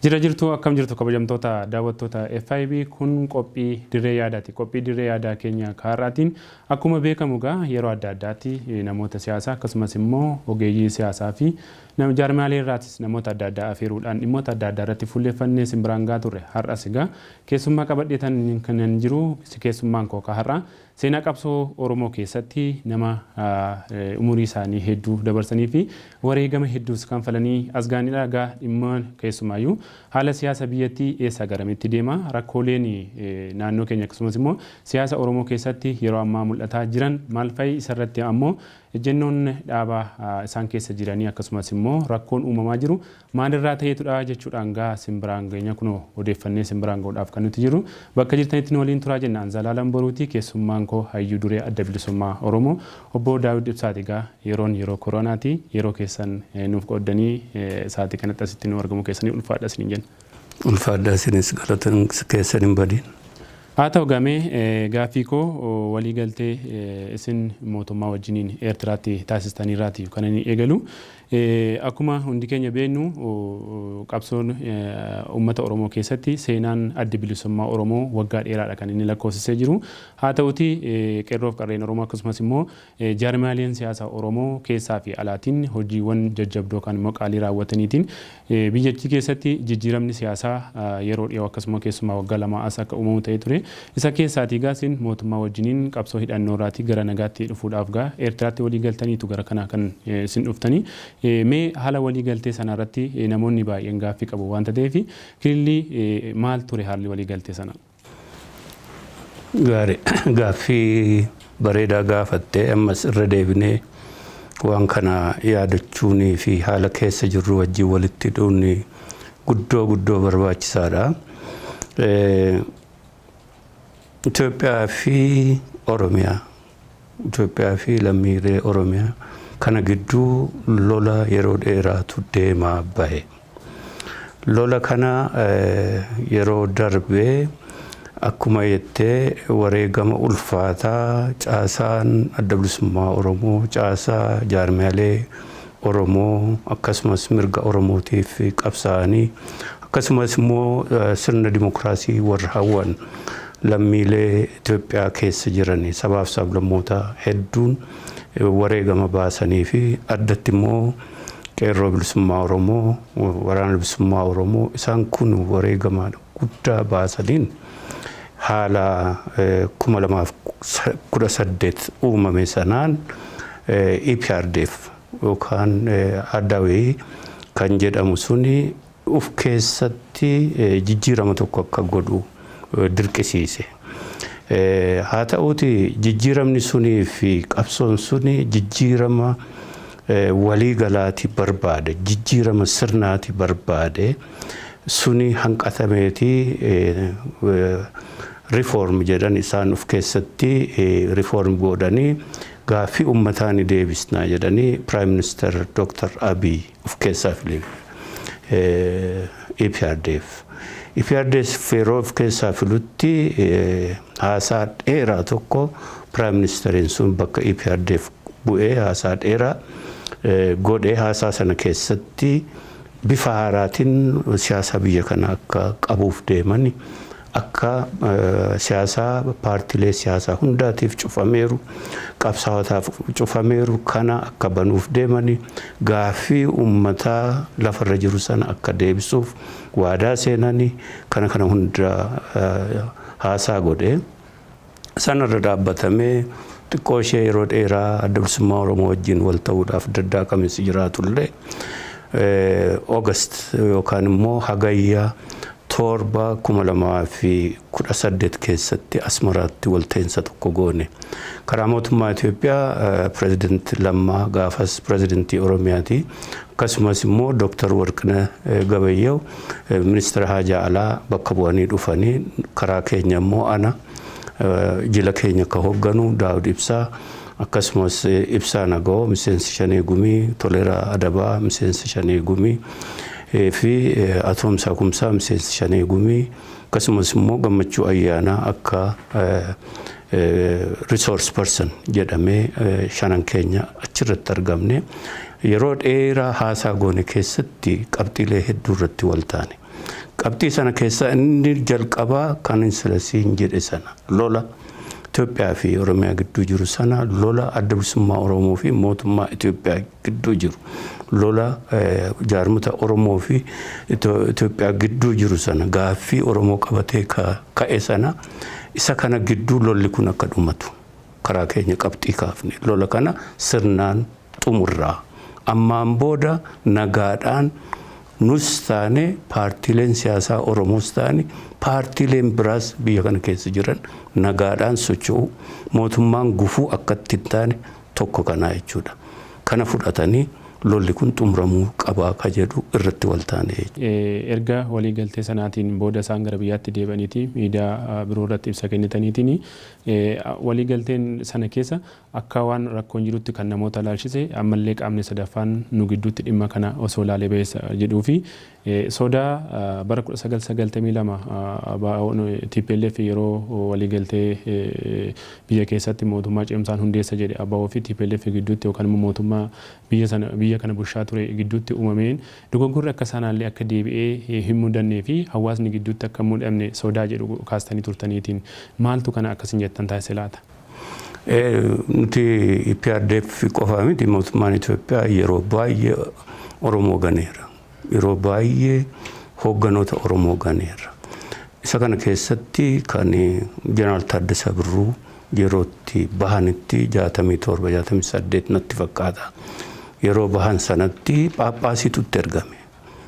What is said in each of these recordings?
Jira jirtu akkam jirtu kabajamtoota daawwattoota FIB kun qophii dirree yaadaati. Qophii dirree yaadaa keenya kaarraatiin akkuma beekamu gaa yeroo adda addaatti namoota siyaasaa akkasumas immoo ogeeyyii siyaasaa fi jaarmaalee irraatis namoota adda addaa afeeruudhaan dhimmoota adda addaa irratti fuulleeffannee simbiraan gaa turre. Har'as egaa keessummaa qabadheetan kan jiru keessummaan koo har'a seenaa qabsoo Oromoo keessatti nama umurii isaanii hedduu dabarsanii fi wareegama hedduus kan falanii as gaanidha. Egaa dhimma keessumaayyuu haala siyaasa biyyattii eessa garamitti deema, rakkooleen naannoo keenya akkasumas immoo siyaasa Oromoo keessatti yeroo ammaa mul'ataa jiran maal fa'i, isarratti ammoo ejjennoon dhaabaa isaan keessa jiranii akkasumas immoo rakkoon uumamaa jiru maalirraa ta'eetudha jechuudhaan gaa simbiraan geenya kunoo odeeffannee simbiraan ga'uudhaaf kan nuti jiru. Bakka jirtanitti waliin turaa jennaan Zalaalam Boruutii keessummaan koo hayyuu duree adda bilisummaa Oromoo obbo Daawud Ibsaati. Egaa yeroo koronaati, yeroo keessan nuuf qoddanii sa'aatii kanatti asitti nu argamu keessanii ulfaadha isiniin jenna. Ulfaadha isinis galatan keessan hin badin. Haa ta'u gamee gaaffii koo waliigaltee isin mootummaa wajjiniin Eertiraatti taasistaniirraati kan inni eegalu. Akkuma hundi keenya beeknu qabsoon uummata Oromoo keessatti seenaan adda bilisummaa Oromoo waggaa dheeraadha kan inni lakkoofsisee jiru. Haa ta'uti qeerroof qarreen Oromoo akkasumas immoo jaarmaaleen siyaasaa Oromoo keessaa fi alaatiin hojiiwwan jajjabdoo kan immoo qaalii raawwataniitiin biyyattii keessatti jijjiiramni siyaasaa yeroo dhiyoo akkasuma keessumaa waggaa lama as akka uumamu ta'ee ture. Isa keessaatii gaasin mootummaa wajjiniin qabsoo hidhannoo irraatii gara nagaatti dhufuudhaaf gaa Eertiraatti walii galtaniitu gara kanaa kan isin dhuftanii. Mee haala walii galtee sana irratti namoonni baay'een gaaffii qabu waan ta'eef kililli maal ture haalli walii galtee sana? Gaaffii bareedaa gaafattee ammas irra deebinee waan kana yaadachuunii fi haala keessa jirru wajjin walitti hidhuun guddoo barbaachisaadha. Itoophiyaa fi Oromiyaa, Itoophiyaa fi lammiilee Oromiyaa kana gidduu lola yeroo dheeraatu deemaa bahe. Lola kana yeroo darbee akkuma jettee wareegama ulfaataa caasaan adda bilisummaa Oromoo, caasaa jaarmaalee Oromoo akkasumas mirga Oromootiif qabsaa'anii akkasumas immoo sirna dimokiraasii warra hawwan lammiilee Itoophiyaa keessa jiranii sabaaf sablammoota hedduun wareegama baasanii fi addatti immoo qeerroo bilisummaa Oromoo, waraana bilisummaa Oromoo isaan kun wareegama guddaa baasaniin haala 2018 uumame sanaan EPRDF yookaan Adawee kan jedhamu suni uf keessatti jijjiirama tokko akka godhu dirqisiise. Haa ta'uuti jijjiiramni sunii fi qabsoon suni jijjiirama waliigalaati barbaade, jijjiirama sirnaati barbaade suni hanqatameeti reform jedhan isaan uf keessatti reform godhanii gaaffii uummataa ni deebisnaa jedhanii Prime Minister Dr. Abiy uf keessaa filee EPRDF. EPRDF yeroo uf keessaa filutti haasaa dheeraa tokko Prime Ministeriin sun bakka EPRDF bu'ee haasaa dheeraa godhee haasaa sana keessatti bifa haaraatiin siyaasa biyya kana akka qabuuf deemani akka siyaasaa paartiilee siyaasaa hundaatiif cufameeru qabsaa'otaaf cufameeru kana akka banuuf deemani gaaffii uummataa lafarra jiru sana akka deebisuuf waadaa seenanii kana hunda haasaa godhee sanarra dhaabbatamee xiqqoo ishee yeroo dheeraa adda bilisummaa Oromoo wajjin wal ta'uudhaaf daddaaqamsi jiraatullee August yookaan immoo hagayya 2018 keessatti Asmaraatti walta'insa tokko goone. Karaa mootummaa Itoophiyaa Pireezidantii Lammaa gaafas Pireezidantii Oromiyaati. Akkasumas immoo Dr. Warqinee Gabayyew Ministeera Haajaa Alaa bakka bu'anii dhufanii karaa keenya immoo ana jila keenya ka hoogganu Daawud Ibsaa akkasumas Ibsaa Nagoo miseensi Shanee Gumii, Toleeraa Adabaa miseensi Shanee Gumii fi Atoomsaa Kumsaa miseensi Shanee Gumii akkasumas immoo Gammachuu Ayyaanaa akka resource person jedhamee shanan keenya achirratti argamne yeroo dheeraa haasaa goone keessatti qabxiilee hedduu irratti wal taane Qabxii sana keessa inni jalqabaa kan hin silasiin jedhe sana lola Itoophiyaa fi Oromiyaa gidduu jiru sana lola adda bilisummaa Oromoo fi mootummaa Itoophiyaa gidduu jiru lola jaarmota Oromoo fi Itoophiyaa gidduu jiru sana gaaffii Oromoo qabatee ka'e sana isa kana gidduu lolli kun akka dhumatu karaa keenya qabxii kaafne lola kana sirnaan xumurraa ammaan booda nagaadhaan nus taane paartiileen siyaasaa Oromoos taane paartiileen biraas biyya kana keessa jiran nagaadhaan socho'u mootummaan gufuu akkatti hin taane tokko kanaa jechuudha. Kana fudhatanii lolli kun xumuramuu qabaa ka jedhu irratti wal taane. Erga waliigaltee sanaatiin booda isaan gara biyyaatti deebi'aniiti miidiyaa biroo irratti ibsa kennitaniitiin waliigalteen sana keessa akka waan rakkoon jirutti kan namoota ilaalchise ammallee qaamni sadaffaan nu gidduutti dhimma kana osoo ilaalee ba'eessa jedhuu fi sodaa bara 1992 TPLF yeroo waliigaltee biyya keessatti mootummaa cimsaan hundeessa jedhe ABO fi TPLF gidduutti yookaan immoo mootummaa biyya kana bulchaa ture gidduutti uumameen dogoggorri akka sanaallee akka deebi'ee hin mudannee fi hawaasni gidduutti akka mudamne sodaa jedhu kaastanii turtaniitiin maaltu kana akkasin jettan taasise laata? Nuti IPRDF qofaa miti mootummaan Itoophiyaa yeroo baay'ee Oromoo ganeera. Yeroo baay'ee hoogganoota Oromoo ganeera. Isa kana keessatti kan Jeneraal Taaddasaa Birruu yerootti bahanitti 67-68 natti fakkaata. Yeroo bahan sanatti Phaaphaasitutti ergame.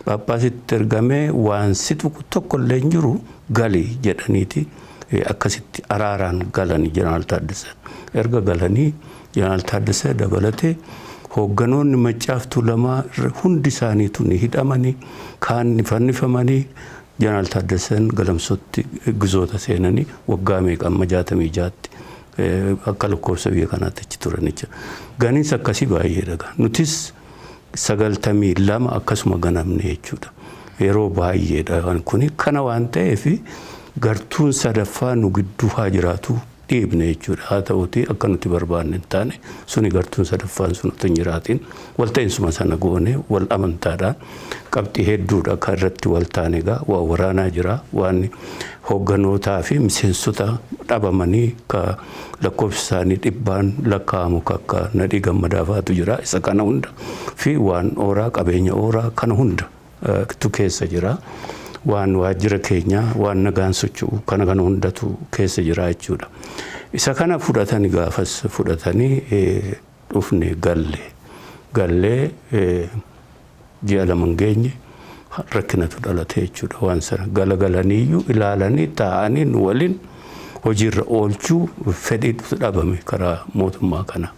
Phaaphaasitutti ergame waan situ tokkollee hin jiru galii jedhaniiti akkasitti araaraan galanii Jeneraal Taaddasaa. Erga galanii Jeneraal Taaddasaa dabalatee hoogganoonni Maccaaftuu lamaa hundi isaaniitu ni hidhamanii kaan ni fannifamanii Jeneraal Taaddasaan galamsootti gizoota seenanii waggaa meeqa 66tti akka lakkoofsa biyya kanaatti achi turanicha. Ganiinsa akkasii baay'ee dhaga. Nutis 92 akkasuma ganamne jechuudha. Yeroo baay'eedha kuni kana waan ta'eef gartuun sadaffaa nu gidduu haa jiraatu dhiibne jechuudha. Haa ta'uuti akka nuti barbaanne hin taane suni gartuun sadaffaan sun otoo hin jiraatiin walta'insuma sana goone wal amantaadhaan qabxii hedduudha kan irratti wal taane egaa waa waraanaa jira waan hoogganootaa fi miseensota dhabamanii ka lakkoofsi isaanii dhibbaan lakkaa'amu akka Nadhii Gammadaafaatu jira isa kana hunda fi waan ooraa qabeenya ooraa kana hunda tu keessa jira. Waan waajjira keenya waan nagaan socho'u kana hundatu keessa jira jechuudha. Isa kana fudhatanii gaafas fudhatanii dhufne gallee ji'a lama geenye rakkinatu dhalate jechuudha. Waan sana galagalaniiyyuu ilaalanii taa'anii nu waliin hojiirra oolchuu fedhiitu dhabame karaa mootummaa kana.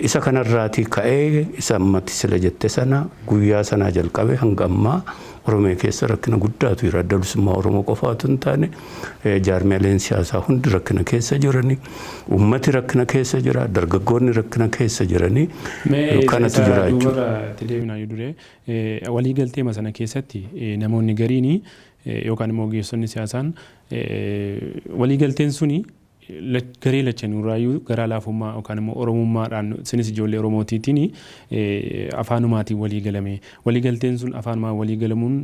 Isa kanarraatii ka'ee isa ammatti sila jette sana guyyaa sanaa jalqabe hanga ammaa Oromiyaa keessa rakkina guddaatu jira. Adda bilisummaa Oromoo qofaatu hin taane jaarmiyaaleen siyaasaa hundi rakkina keessa jiranii uummati rakkina keessa jira dargaggoonni rakkina keessa jiranii kanatu jira jechuudha. Waliigaltee sana keessatti namoonni gariin yookaan immoo ogeessonni siyaasaan waliigalteen suni garee lachan uraayyuu garaa laafummaa yookaan immoo oromummaadhaan sinis ijoollee oromootiitiin afaanumaatiin walii galame waliigalteen sun afaanumaan walii galamuun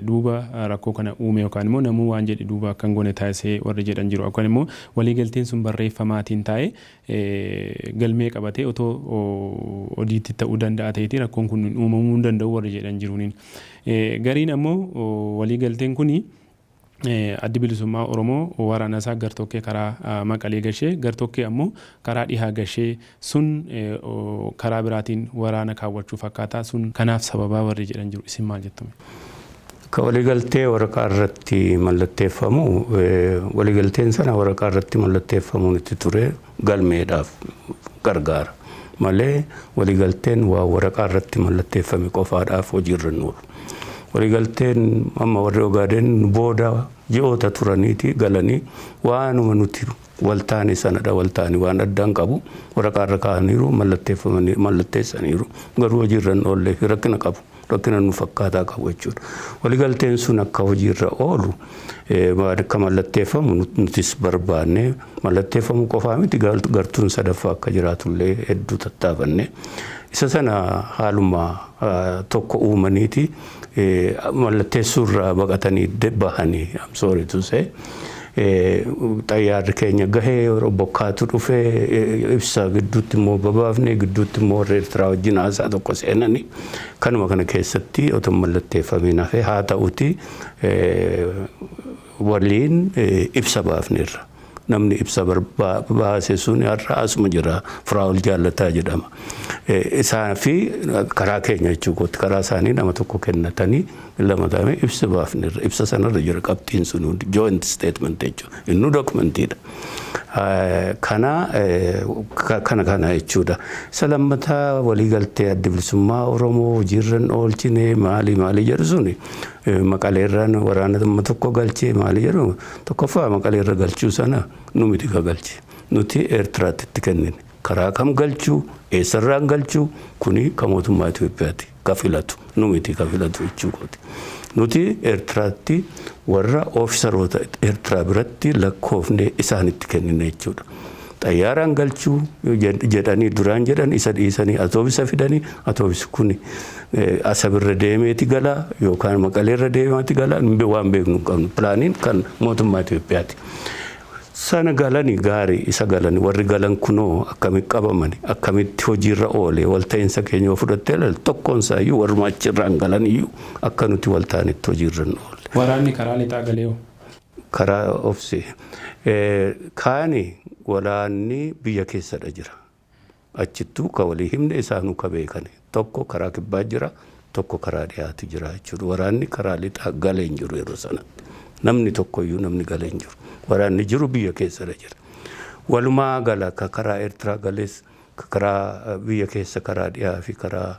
duuba rakkoo kana uume yookaan immoo namuu waan jedhe duuba akkan goone taasisee warri jedhan jiru yookaan immoo waliigalteen sun barreeffamaatiin taa'ee galmee qabatee otoo odiitti ta'uu danda'a ta'eeti rakkoon kun uumamuu hin danda'u warri jedhan jiruuniin gariin ammoo waliigalteen kuni addi bilisummaa Oromoo waraana isaa gartokkee karaa Maqalee gashee gartokkee ammoo karaa dhihaa gashee sun karaa biraatiin waraana kaawwachuu fakkaataa sun kanaaf sababaa warri jedhan jiru isin maal jettume? Ka waliigaltee waraqaa irratti mallatteeffamu waliigalteen sana waraqaa irratti mallatteeffamuun itti ture galmeedhaaf gargaara malee waliigalteen waa waraqaa irratti mallatteeffame qofaadhaaf hojiirra hin oolu. Waliigalteen amma warri Ogaadeen booda ji'oota turaniiti galanii waanuma nuti waltaanii sanadha waltaanii waan addaan qabu waraqaa irra kaa'aniiru mallatteessaniiru garuu hojiirra hin oolle rakkina qabu rakkina nu fakkaataa qabu jechuudha. Waliigalteen sun akka hojiirra oolu akka mallatteeffamu nutis barbaanne mallatteeffamu qofaa miti gartuun sadaffaa akka jiraatullee hedduu tattaafanne Isa sana haaluma tokko uumaniiti mallatteessuurraa baqatanii bahanii I'm sorry to say. Xayyaarri keenya gahee yeroo bokkaatu dhufee ibsa gidduutti immoo babaafne gidduutti immoo Eertiraa wajjin haasaa tokko seenanii kanuma kana keessatti otoo mallatteeffamiin hafee haa ta'uti waliin ibsa baafneerra. Namni ibsa baase sun har'a asuma jira Firaa'ol Jaallataa jedhama. Isaan fi karaa keenya jechuudha karaa isaanii nama tokko kennatanii lama ta'ame ibsa baafneerra. Ibsa sanarra jira qabxiin sun joint statement jechuudha. Inni dookumentiidha. Kana jechuudha. Isa lammataa waliigaltee adda bilisummaa Oromoo hojiirran oolchine maali jedhu suni Maqaleerraan waraana tokko galchee maali jedhu tokkoffaa Maqaleerra galchuu sana nu miti ka galche. Nuti Eertiraatti itti kennine. Karaa kam galchuu eessarraan galchuu kuni ka mootummaa Itoophiyaati ka filatu nu miti ka filatu jechuudha. Nuti Eertiraatti warra oofisaroota Eertiraa biratti lakkoofne isaanitti kennine jechuudha. Xayyaaraan galchuu jedhanii duraan jedhan isa dhiisanii atoobisa fidanii atoobisi kuni asabirra deemeeti gala yookaan Maqaleerra deemeeti gala waan beeknu qabnu pilaaniin kan mootummaa Itoophiyaati. Sana galanii gaarii isa galanii warri galan kunoo akkamitti qabamani akkamitti hojiirra oole walta'iinsa keenya fudhattee ilaalte tokkoon isaayyuu warruma achirraan galaniyyuu akka nuti walta'anitti hojiirra oole. Waraanni karaa lixaa galee karaa obsi kaani waraanni biyya keessadha jira. Achittuu ka walii himne isaanuu ka beekani tokko karaa kibbaa jira tokko karaa dhiyaatu jira jechuudha. Waraanni karaa lixaa galee hin jiru yeroo sanatti. Namni tokkoyyuu namni galee hin jiru. Waraanni jiru biyya keessadha jira. Walumaa gala ka karaa Eertiraa galees ka karaa biyya keessa karaa dhiyaa fi karaa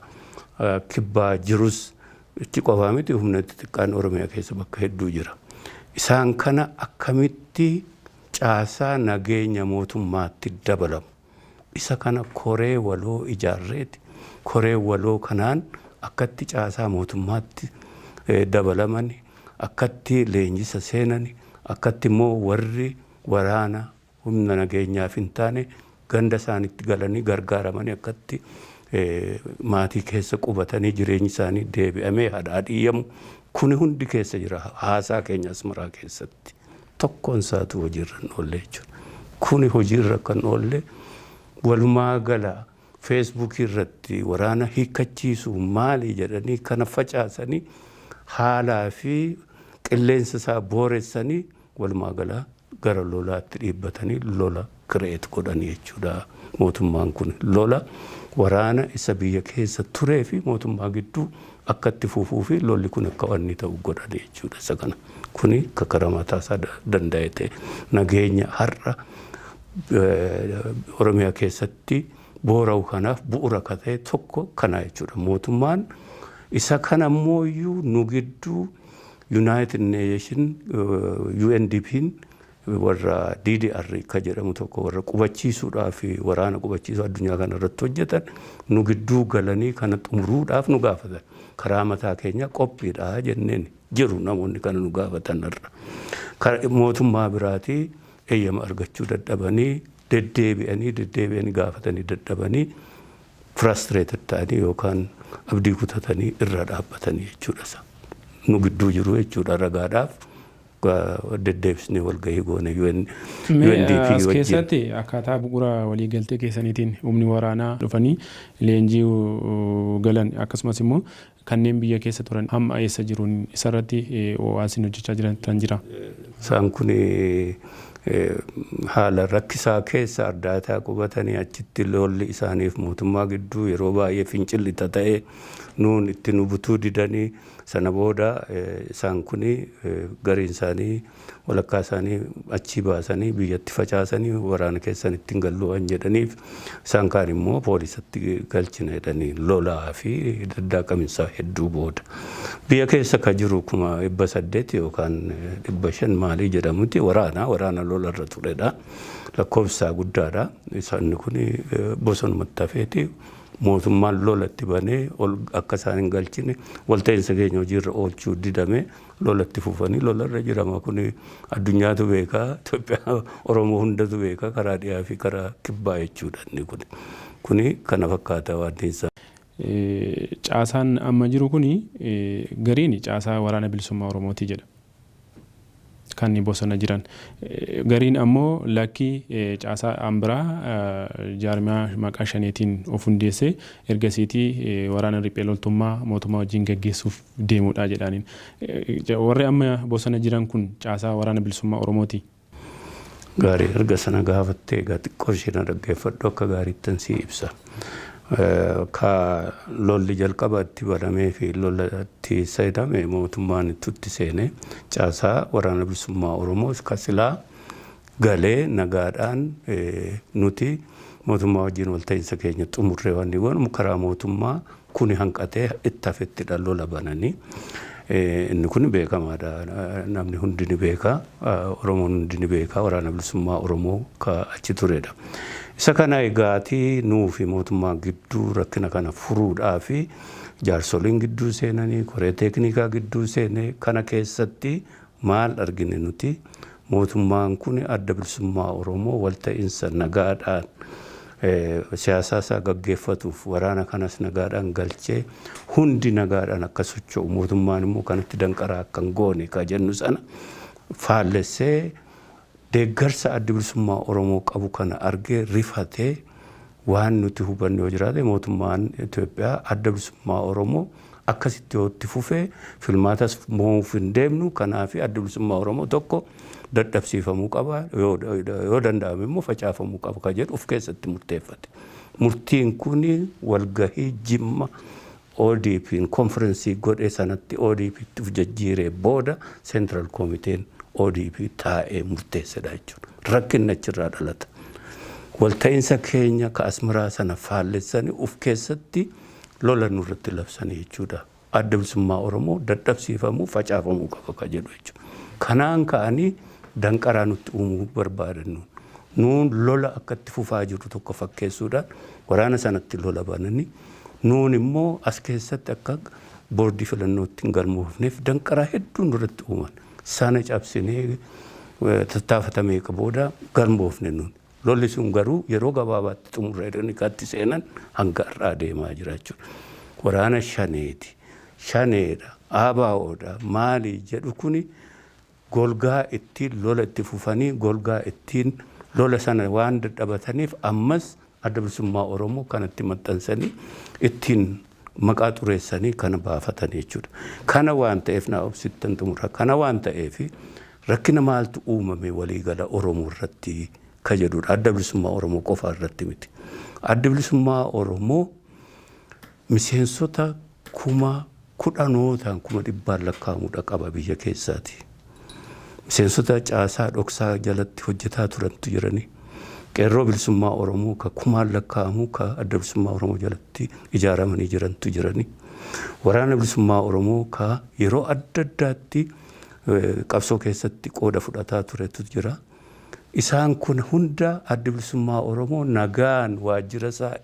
kibbaa jirus itti qofaa miti humna xixiqqaan Oromiyaa keessa bakka hedduu jira. Isaan kana akkamitti caasaa nageenya mootummaatti dabalamu. Isa kana koree waloo ijaarreeti. Koree waloo kanaan akkatti caasaa mootummaatti dabalamani akkatti leenjisa seenani akkatti immoo warri waraana humna nageenyaaf hin taane ganda isaanitti galanii gargaaramanii akkatti maatii keessa qubatanii jireenyi isaanii deebi'amee hadhaadhiyyamu kuni hundi keessa jira haasaa keenya Asmaraa keessatti tokkoon isaatu hojiirra oolle jechuudha. Kuni hojiirra kan oolle walumaa gala Facebook irratti waraana hiikkachiisu maali jedhanii kana facaasanii haalaa fi qilleensa isaa booressanii walumaa gala gara lolaatti dhiibbatanii lola kireet godhanii jechuudha. Mootummaan kun lola waraana isa biyya keessa turee fi mootummaa gidduu akkatti fufuu fi lolli kun akka wanni ta'u godhanii jechuudha. Isa kana kuni karaa mataasaa danda'e ta'e nageenya har'a Oromiyaa keessatti boora'u kanaaf bu'uura ka ta'e tokko kana jechuudha. Mootummaan isa kana immoo nu gidduu United Nation UNDP'n warra DDR ka jedhamu tokko warra qubachiisuudhaaf waraana qubachiisuu addunyaa kana irratti hojjetan nu gidduu galanii kana xumuruudhaaf nu gaafatan. Karaa mataa keenya qophiidha jenneen jiru namoonni kana nu gaafatan irra. Mootummaa biraatii eeyyama argachuu dadhabanii deddeebi'anii gaafatanii dadhabanii frustrated ta'anii yookaan abdii kutatanii irra dhaabbatanii jechuudha. Nu gidduu jiru jechuudha ragaadhaaf deddeebisnee walgahii goone UNDP wajjin. Keessatti akkaataa bu'uura waliigaltee keessaniitiin humni waraanaa dhufanii leenjii galan akkasumas immoo kanneen biyya keessa turan hamma eessa jiruun isarratti hawaasni hojjechaa jiran jira. Isaan kun haala rakkisaa keessa addaataa qubatanii achitti lolli isaaniif mootummaa gidduu yeroo baay'ee fincillita ta'e nuun itti nu butuu didanii sana booda isaan kun gariin isaanii walakkaa isaanii achi baasanii biyyatti facaasanii waraana keessan ittiin gallu'an jedhaniif isaan kaan immoo poolisatti galchina jedhanii lolaa fi daddaaqaminsaa hedduu booda. Biyya keessa ka jiru kuma 800 yookaan 500 maalii jedhamutti waraana lolarra turedha. Lakkoofsa guddaadha. Isaan kun bosonumatti hafeeti mootummaan lolatti banee akka isaan hin galchine walta'iinsa keenya hojiirra oolchuu didame lolatti fufanii lolarra jirama kun addunyaatu beekaa Itoophiyaa Oromoo hundatu beekaa karaa dhiyaa fi karaa kibbaa jechuudha inni kuni kana fakkaata waan ta'eef. caasaan amma jiru kuni gariin caasaa waraana bilisummaa Oromooti jedha. Kan bosona jiran gariin ammoo lakkii caasaa ambiraa jaarmiyaa maqaa shaneetiin of hundeessee ergasiitii waraana riphee loltummaa mootummaa wajjin gaggeessuuf deemudha jedhaniin. Warri amma bosona jiran kun caasaa waraana bilisummaa Oromooti. Gaarii erga sana gaafattee xiqqoo isheen dhaggeeffadhu akka gaariittan si ibsa. Ka lolli jalqabatti banamee fi lolatti saydame mootummaan itti seenee caasaa waraana bilisummaa Oromoo kasilaa galee nagaadhaan nuti mootummaa wajjin walta'iinsa keenya xumurree waan goonu karaa mootummaa kuni hanqatee itti hafettidha lola bananii. Inni kun beekamaadha. Namni hundi ni beeka. Oromoon hundi ni beeka. Waraana bilisummaa Oromoo ka achi turedha. Isa kana egaati nuufi mootummaa gidduu rakkina kana furuudhaa fi jaarsoliin gidduu seenanii koree teeknikaa gidduu seenee kana keessatti maal argine nuti mootummaan kun adda bilisummaa Oromoo walta'iinsa nagaadhaan siyaasaa isaa gaggeeffatuuf waraana kanas nagaadhaan galchee hundi nagaadhaan akka socho'u mootummaan immoo kanatti danqaraa akka hin goone ka jennu sana faallessee deeggarsa adda bilisummaa Oromoo qabu kana argee rifatee waan nuti hubanne yoo jiraate mootummaan Itoophiyaa adda bilisummaa Oromoo akkasitti yoo itti fufee filmaatas moo'uuf hin deemnu kanaaf adda bilisummaa Oromoo tokko dadhabsiifamuu qaba yoo danda'ame immoo facaafamuu qaba ka jedhu of keessatti murteeffate. Murtiin kun walgahii Jimma ODP'n konferensii godhee sanatti ODP'tti jijjiiree booda Central Committeen ODP taa'ee murteessedha jechuudha. Rakkinni achirraa dhalata. Walta'iinsa keenya ka Asmaraa sana faallessanii of keessatti lola nurratti labsanii jechuudha. Adda bilisummaa Oromoo dadhabsiifamuu facaafamuu qaba ka jedhu jechuudha. Kanaan ka'anii danqaraa nutti uumuu barbaadan nuun lola akkatti fufaa jiru tokko fakkeessuudhaan waraana sanatti lola bananii nuun immoo as keessatti akka boordii filannootti hin galmoofneef danqaraa hedduu nurratti uuman. Sana cabsinee tattaafatamee qabooda galmoofne nuun. Lolli sun garuu yeroo gabaabaatti xumurreedhaan katti seenan hanga har'aa deemaa jira jechuudha. Waraana shaneeti. Shaneedha. ABO'dha. Maali jedhu kuni golgaa ittiin lola itti fufanii golgaa ittiin lola sana waan dadhabataniif ammas adda bilisummaa Oromoo kanatti maxxansanii ittiin maqaa xureessanii kana baafatan jechuudha. Kana waan ta'eef naa obsittan xumura. Kana waan ta'eef rakkina maaltu uumame waliigala Oromoo irratti ka jedhudha. Adda bilisummaa Oromoo qofa irratti miti. Adda bilisummaa Oromoo miseensota 10,000 1,000 lakkaa'amuudha qaba biyya keessaati. Miseensota caasaa dhoksaa jalatti hojjetaa turantu jiranii. Qeerroo bilisummaa Oromoo ka 1,000 lakkaa'amu ka adda bilisummaa Oromoo jalatti ijaaramanii jirantu jiranii. Waraana bilisummaa Oromoo ka yeroo adda addaatti qabsoo keessatti qooda fudhataa turetu jira. Isaan kun hunda adda bilisummaa Oromoo nagaan waajjira isaa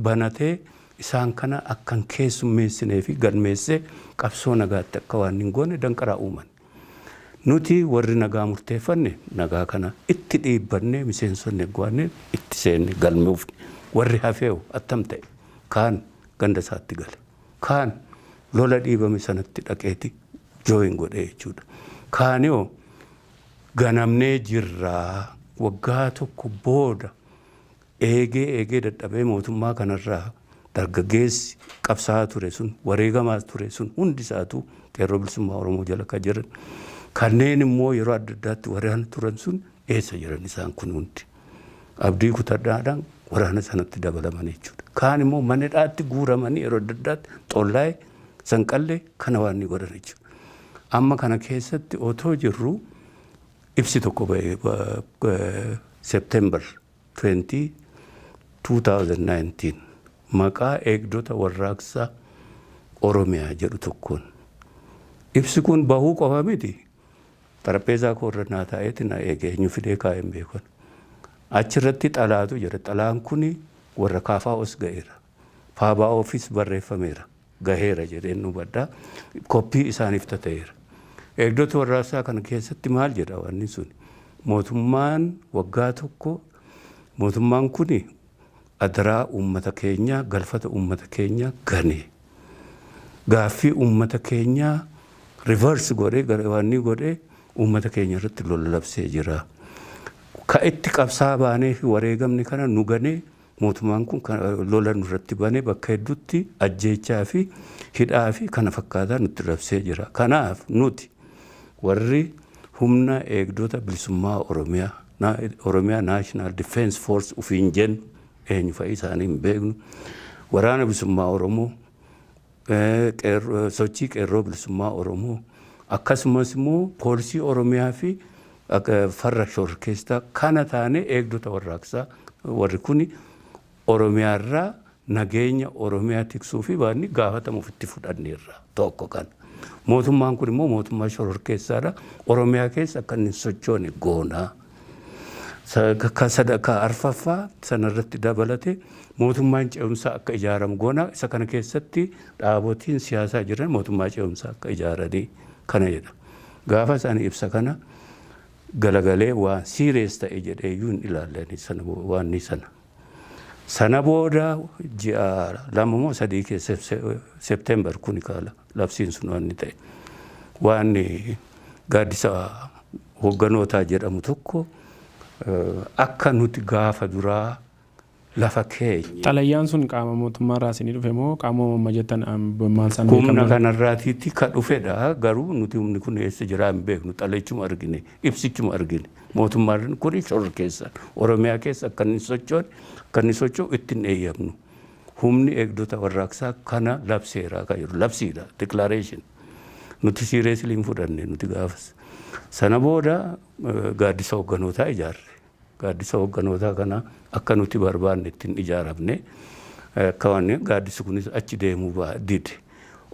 banatee isaan kana akkan keessummeessinee fi galmeessee qabsoo nagaatti akka waan hin goone danqaraa uuman. Nuti warri nagaa murteeffanne nagaa kana itti dhiibbanne miseensonni gwaanne itti seenne galmeufne. Warri hafeewu attam ta'e kaan ganda isaatti gale. Kaan lola dhiibame sanatti dhaqeeti jooyin godhee jechuudha. Kaaniyoo ganamnee jirraa waggaa tokko booda eegee dadhabee mootummaa kanarraa dargaggeessi qabsaa'aa ture sun wareegamaa ture sun hundi isaatu qeerroo bilisummaa Oromoo jala ka jiran kanneen immoo yeroo adda addaatti waraana turan sun eessa jiran isaan kun hundi abdii kutadhaadhaan waraana sanatti dabalaman jechuudha. Kaan immoo manadhaatti guuramanii yeroo adda addaatti xollaa'ee sanqallee kana waan ni godhan jechuudha. Amma kana keessatti otoo jirru ibsi tokko ba'ee September 20, 2019 maqaa eegdota warraaqsaa Oromiyaa jedhu tokkoon. Ibsi kun bahuu qofa miti. Xarapheezaa koo irra naa taa'eeti na eegee eenyu fidee kaa'een beekon. Achirratti xalaatu jira. Xalaan kun warra KFO's ga'eera. PABO'fis barreeffameera. Gaheera jedheen nu baddaa. Koppii isaaniif ta'eera. Eegdota warraaqsaa kana keessatti maal jedha wanni sun? Mootummaan waggaa tokko mootummaan kun adaraa uummata keenya galfata uummata keenya gane gaaffii uummata keenya reverse godhee garawaanni godhee uummata keenya irratti lola labsee jira. Ka itti qabsaa baanee fi wareegamni kana nu ganee mootummaan kun lola nurratti banee bakka hedduutti ajjeechaa fi hidhaa fi kana fakkaataa nutti labsee jira. Kanaaf nuti warri humna eegdota bilisummaa Oromiyaa National Defense Force ufiin jennu eenyu fa'i isaanii hin beeknu waraana bilisummaa Oromoo sochii qeerroo bilisummaa Oromoo akkasumas immoo poolisii Oromiyaa fi farra shororkeessaa kana taane eegdota warraaqsaa warri kuni Oromiyaarraa nageenya Oromiyaa tiksuu fi baanni gaafatamuuf itti fudhanneerra tokko kana. Mootummaan kun immoo mootummaa shororkeessaadha. Oromiyaa keessa akka inni sochoone goonaa. Sadarkaa arfaffaa sanarratti dabalate mootummaan ce'umsaa akka ijaaramu goonaa. Isa kana keessatti dhaabotiin siyaasaa jiran mootummaa ce'umsaa akka ijaaranii kana jedha. Gaafa isaan ibsa kana galagalee waan siirees ta'e jedhee iyyuu hin ilaallani waan ni sana. Sana booda ji'a 2-3 keessa September kuni kaala labsiin sun waan ni ta'e. Waan gaaddisa hogganootaa jedhamu tokko akka nuti gaafa duraa lafa keenya. Xalayyaan sun qaama mootummaa irraa isinii dhufe moo qaama uumama jettan maal isaan beekamu? Humna kanarraatiitti ka dhufedha. Garuu nuti humni kun eessa jiraa hin beeknu. Xalayichuma argine, ibsichuma argine. Mootummaan kun shororkeessa Oromiyaa keessa akka inni socho'u ittiin eeyyamnu. Humni eegdota warraaqsaa kana labseeraa kan jiru. Labsiidha. Declaration. Nuti sireesli hin fudhanne nuti gaafas. Sana booda gaaddisa hogganootaa ijaarre. Gaaddisa hogganootaa kana akka nuti barbaanne ittiin ijaaramne akka waan gaaddisi kunis achi deemuu dide.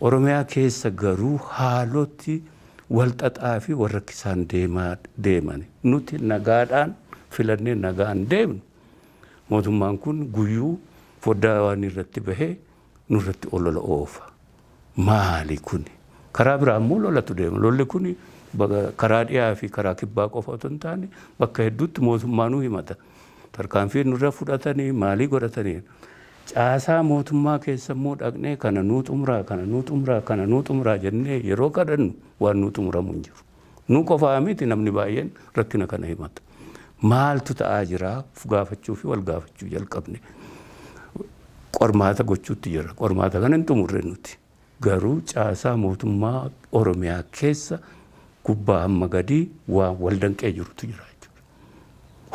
Oromiyaa keessa garuu haaloti walxaxaa fi warrakkisaan deeman. Nuti nagaadhaan filannee nagaan deemnu. Mootummaan kun guyyuu foddaa waan irratti bahee nurratti olola oofa. Maali kuni? Karaa biraa immoo lolatu deema. Lolli kuni karaa dhiyaa fi karaa kibbaa qofa otoo hin taane bakka hedduutti mootummaanuu himata. Tarkaanfii nurra fudhatanii maalii godhatanii. Caasaa mootummaa keessa immoo dhaqnee kana nuu xumuraa jennee yeroo kadhannu waan nuu xumuramu hin jiru. Nu qofaa miti namni baay'een rakkina kana himata. Maaltu ta'aa jira gaafachuu fi wal gaafachuu jalqabne. Qormaata gochuutti jira. Qormaata kana hin xumurre nuti. Garuu caasaa mootummaa Oromiyaa keessa gubbaa hamma gadii waan wal danqee jirutu jira.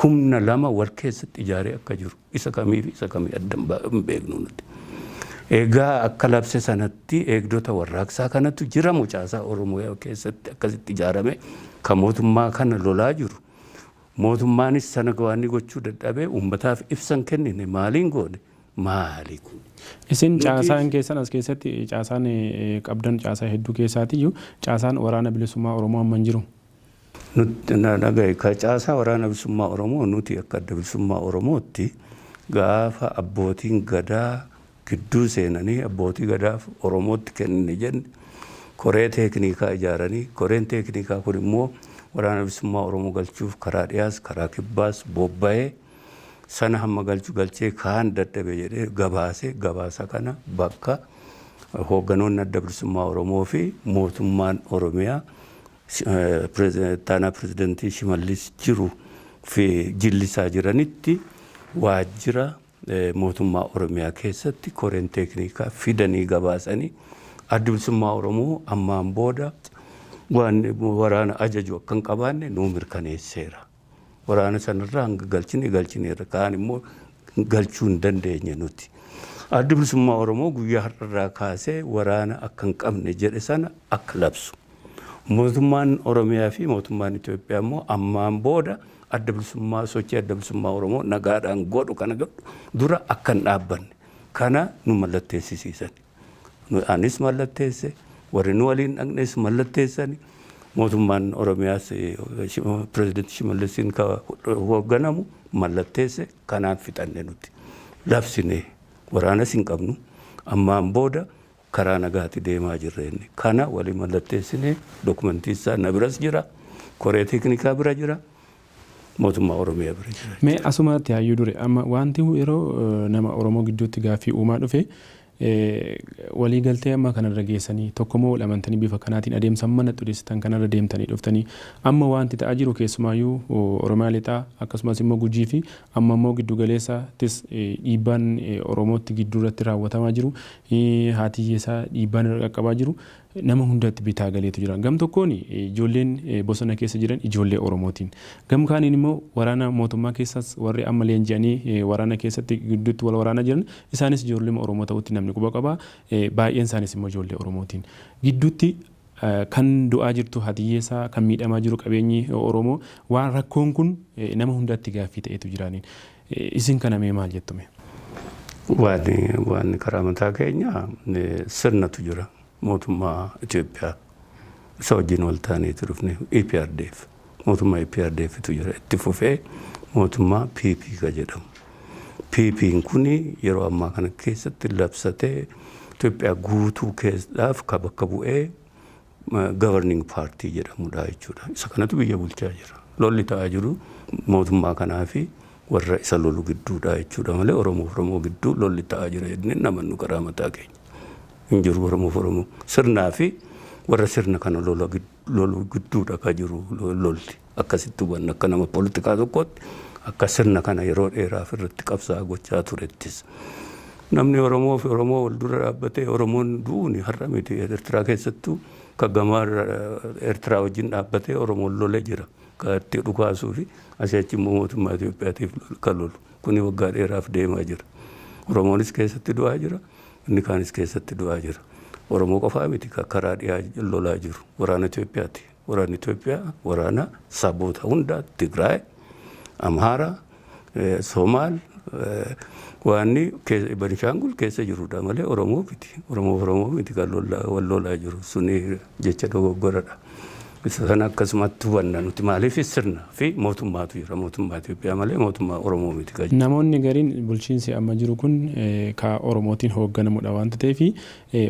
Humna lama wal keessatti ijaaree akka jiru isa kamii fi isa kamii addan hin beeknu nuti. Egaa akka labse sanatti eegdota warraaqsaa kanatu jira caasaa Oromiyaa keessatti akkasitti ijaarame kan mootummaa kana lolaa jiru. Mootummaanis sana waan gochuu dadhabee uummataaf ibsan kennine maaliin goone maali kun. Isin caasaan keessan as keessatti caasaan qabdan caasaa hedduu keessaatiyyuu caasaan waraana bilisummaa Oromoo amma hin jiru. Nagaye ka caasaa waraana bilisummaa Oromoo nuti akka adda bilisummaa Oromootti gaafa abbootiin gadaa gidduu seenanii abbootii gadaaf Oromootti kennine jenne koree teeknikaa ijaaranii koreen teeknikaa kun immoo waraana bilisummaa Oromoo galchuuf karaa dhiyaas karaa kibbaas bobba'ee sana hamma galchee kaan dadhabe jedhee gabaasa kana bakka hoogganoonni adda bilisummaa Oromoo fi mootummaan Oromiyaa taanaa pirezidantii Shimallis jiru fi jillisaa jiranitti waajjira mootummaa Oromiyaa keessatti koreen teeknikaa fidanii gabaasanii adda bilisummaa Oromoo ammaan booda waan waraana ajaju akka hin qabaanne nuu mirkaneesseera. Waraana sanarraa hanga galchineerra kaan immoo galchuu hin dandeenye nuti. Adda bilisummaa Oromoo guyyaa har'arraa kaasee waraana akka hin qabne jedhe sana akka labsu. Mootummaan Oromiyaa fi mootummaan Itoophiyaa immoo ammaan booda sochii adda bilisummaa Oromoo nagaadhaan godhu kana dura akka hin dhaabbanne kana nu mallatteessisiisan. Anis mallatteesse warri nu waliin dhaqnes mallatteessani mootummaan Oromiyaas pirezidantii Shimallisiin hoogganamu mallatteesse kanaan fixanne nuti. Labsine waraanas hin qabnu ammaan booda karaa nagaatti deemaa jirreenni. Kana walii mallatteessine dokumentii isaa na biras jira. Koree teeknikaa bira jira. mootummaa Oromiyaa bira jira. Mee asumatti hayyuu dure amma wanti yeroo nama Oromoo gidduutti gaaffii uumaa dhufe walii galtee amma kanarra geessanii tokkomoo lamantanii bifa kanaatiin adeemsan mana xureessitan kanarra deemtanii dhuftanii amma wanti ta'aa jiru keessumaayyuu Oromiyaa lixaa akkasumas immoo Gujii fi amma immoo giddu galeessattis dhiibbaan Oromootti gidduurratti raawwatamaa jiru haati hiyyeessaa dhiibbaan qaqqabaa jiru nama hundatti bitaa galeetu jira. Gam tokkoon ijoolleen bosona keessa jiran ijoollee Oromootiin. Gam kaaniin immoo waraana mootummaa keessas warri amma leenji'anii waraana keessatti gidduutti wal waraana jiran isaanis ijoollee Oromoo ta'utti namni quba qaba. Baay'een isaanis immoo ijoollee Oromootiin. Gidduutti kan du'aa jirtu haati hiyyeessaa kan miidhamaa jiru qabeenyi Oromoo waan rakkoon kun nama hundatti gaaffii ta'etu jiraaniin. Isin kana mee maal jettume? Waan karaa mataa keenya sirnatu jira. Mootummaa Itoophiyaa isa wajjin wal taaneetu dhufne EPRDF mootummaa EPRDF tu jira itti fufee mootummaa PP ka jedhamu. PP'n kuni yeroo ammaa kana keessatti labsatee Itoophiyaa guutuu keessaaf ka bakka bu'ee governing party jedhamudha jechuudha. Isa kanatu biyya bulchaa jira. Lolli ta'aa jiru mootummaa kanaa fi warra isa lolu gidduudha jechuudha malee Oromoo gidduu lolli ta'aa jira jennee namannu karaa mataa keenya. Injiru Oromoo sirnaa fi warra sirna kana lolu gidduudha ka jiru lolli akkasitti hubanna akka nama poolitikaa tokkootti akka sirna kana yeroo dheeraaf irratti qabsaa gochaa turettis. Namni Oromoo fi Oromoo wal dura dhaabbatee Oromoon du'uuni har'a miti Eertiraa keessattuu ka gamaa Eertiraa wajjin dhaabbatee Oromoon lolee jira ka itti dhukaasuu fi asii achi immoo mootummaa Itoophiyaatiif ka lolu kuni waggaa dheeraaf deemaa jira. Oromoonis keessatti du'aa jira. Inni kaanis keessatti du'aa jira. Oromoo qofaa miti karaa dhiyaa lolaa jiru. Waraana Itoophiyaati. Waraanni Itoophiyaa waraana saboota hundaa Tigraay, Amhaaraa, Somaal, waanni Beenishaangul keessa jirudha malee Oromoo miti. Oromoo miti kan wal lolaa jiru. Suni jecha dogoggoradha. Isa kana akkasumatti hubanna nuti maaliif sirna fi mootummaatu jira. Mootummaa Itoophiyaa malee mootummaa Oromoo miti. Namoonni gariin bulchiinsi amma jiru kun ka Oromootiin hoogganamudha waanta ta'eef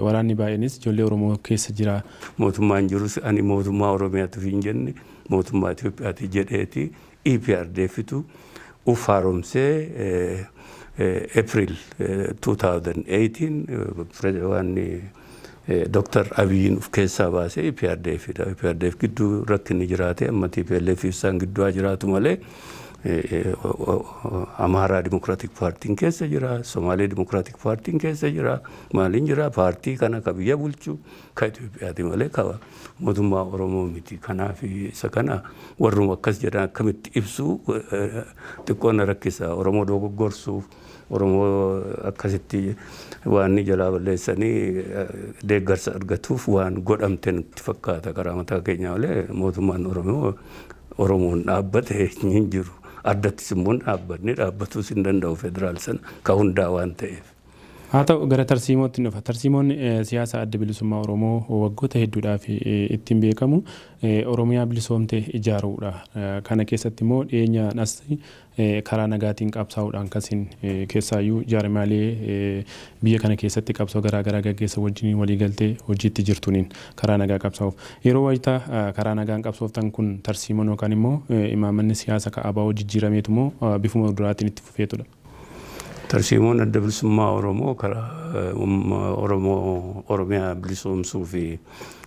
waraanni baay'eenis ijoollee Oromoo keessa jira. Mootummaan jirus ani mootummaa Oromiyaatu hin jenne mootummaa Itoophiyaati jedheeti EPRDFtu haaromsee April 2018 waanni Dr. Abiyyiin of keessaa baasee EPRDFidha. EPRDF gidduu rakkinni jiraate amma TPLF isaan gidduu jiraatu malee Amhaaraa Democratic Partiin keessa jira, Somaalee Democratic Partiin keessa jira, maaliin jira paartii kana ka biyya bulchu ka Itoophiyaati malee ka mootummaa Oromoo miti. Kanaaf isa kana warruma akkas jedhan akkamitti ibsu xiqqoon rakkisa. Oromoo dogoggorsuuf Oromoo akkasitti waan jalaa balleessanii deeggarsa argatuuf waan godhamte nutti fakkaata karaa mataa keenya malee mootummaan Oromoon dhaabbate hin jiru. Addattis immoo dhaabbatus hin danda'u federaal sana ka hundaa waan ta'eef. Haa ta'u gara tarsiimootti dhufa. Tarsiimoon siyaasa adda bilisummaa Oromoo waggoota hedduudhaaf ittiin beekamu Oromiyaa bilisoomte ijaaruudha. Kana keessatti immoo dhiyeenyaanas karaa nagaatiin qabsaa'uudhaan kasiin keessaayyuu jaarmaalee biyya kana keessatti qabsoo garaagaraa gaggeessa wajjin waliigaltee hojiitti jirtuuniin karaa nagaa qabsaa'uuf. Yeroo wayitaa karaa nagaan qabsooftan kun tarsiimoon yookaan immoo imaammanni siyaasa ka'abaa jijjiirameetu immoo bifuma duraatiin itti fufeetudha. Tarsiimoon adda bilisummaa Oromoo karaa Oromiyaa bilisoomsuu fi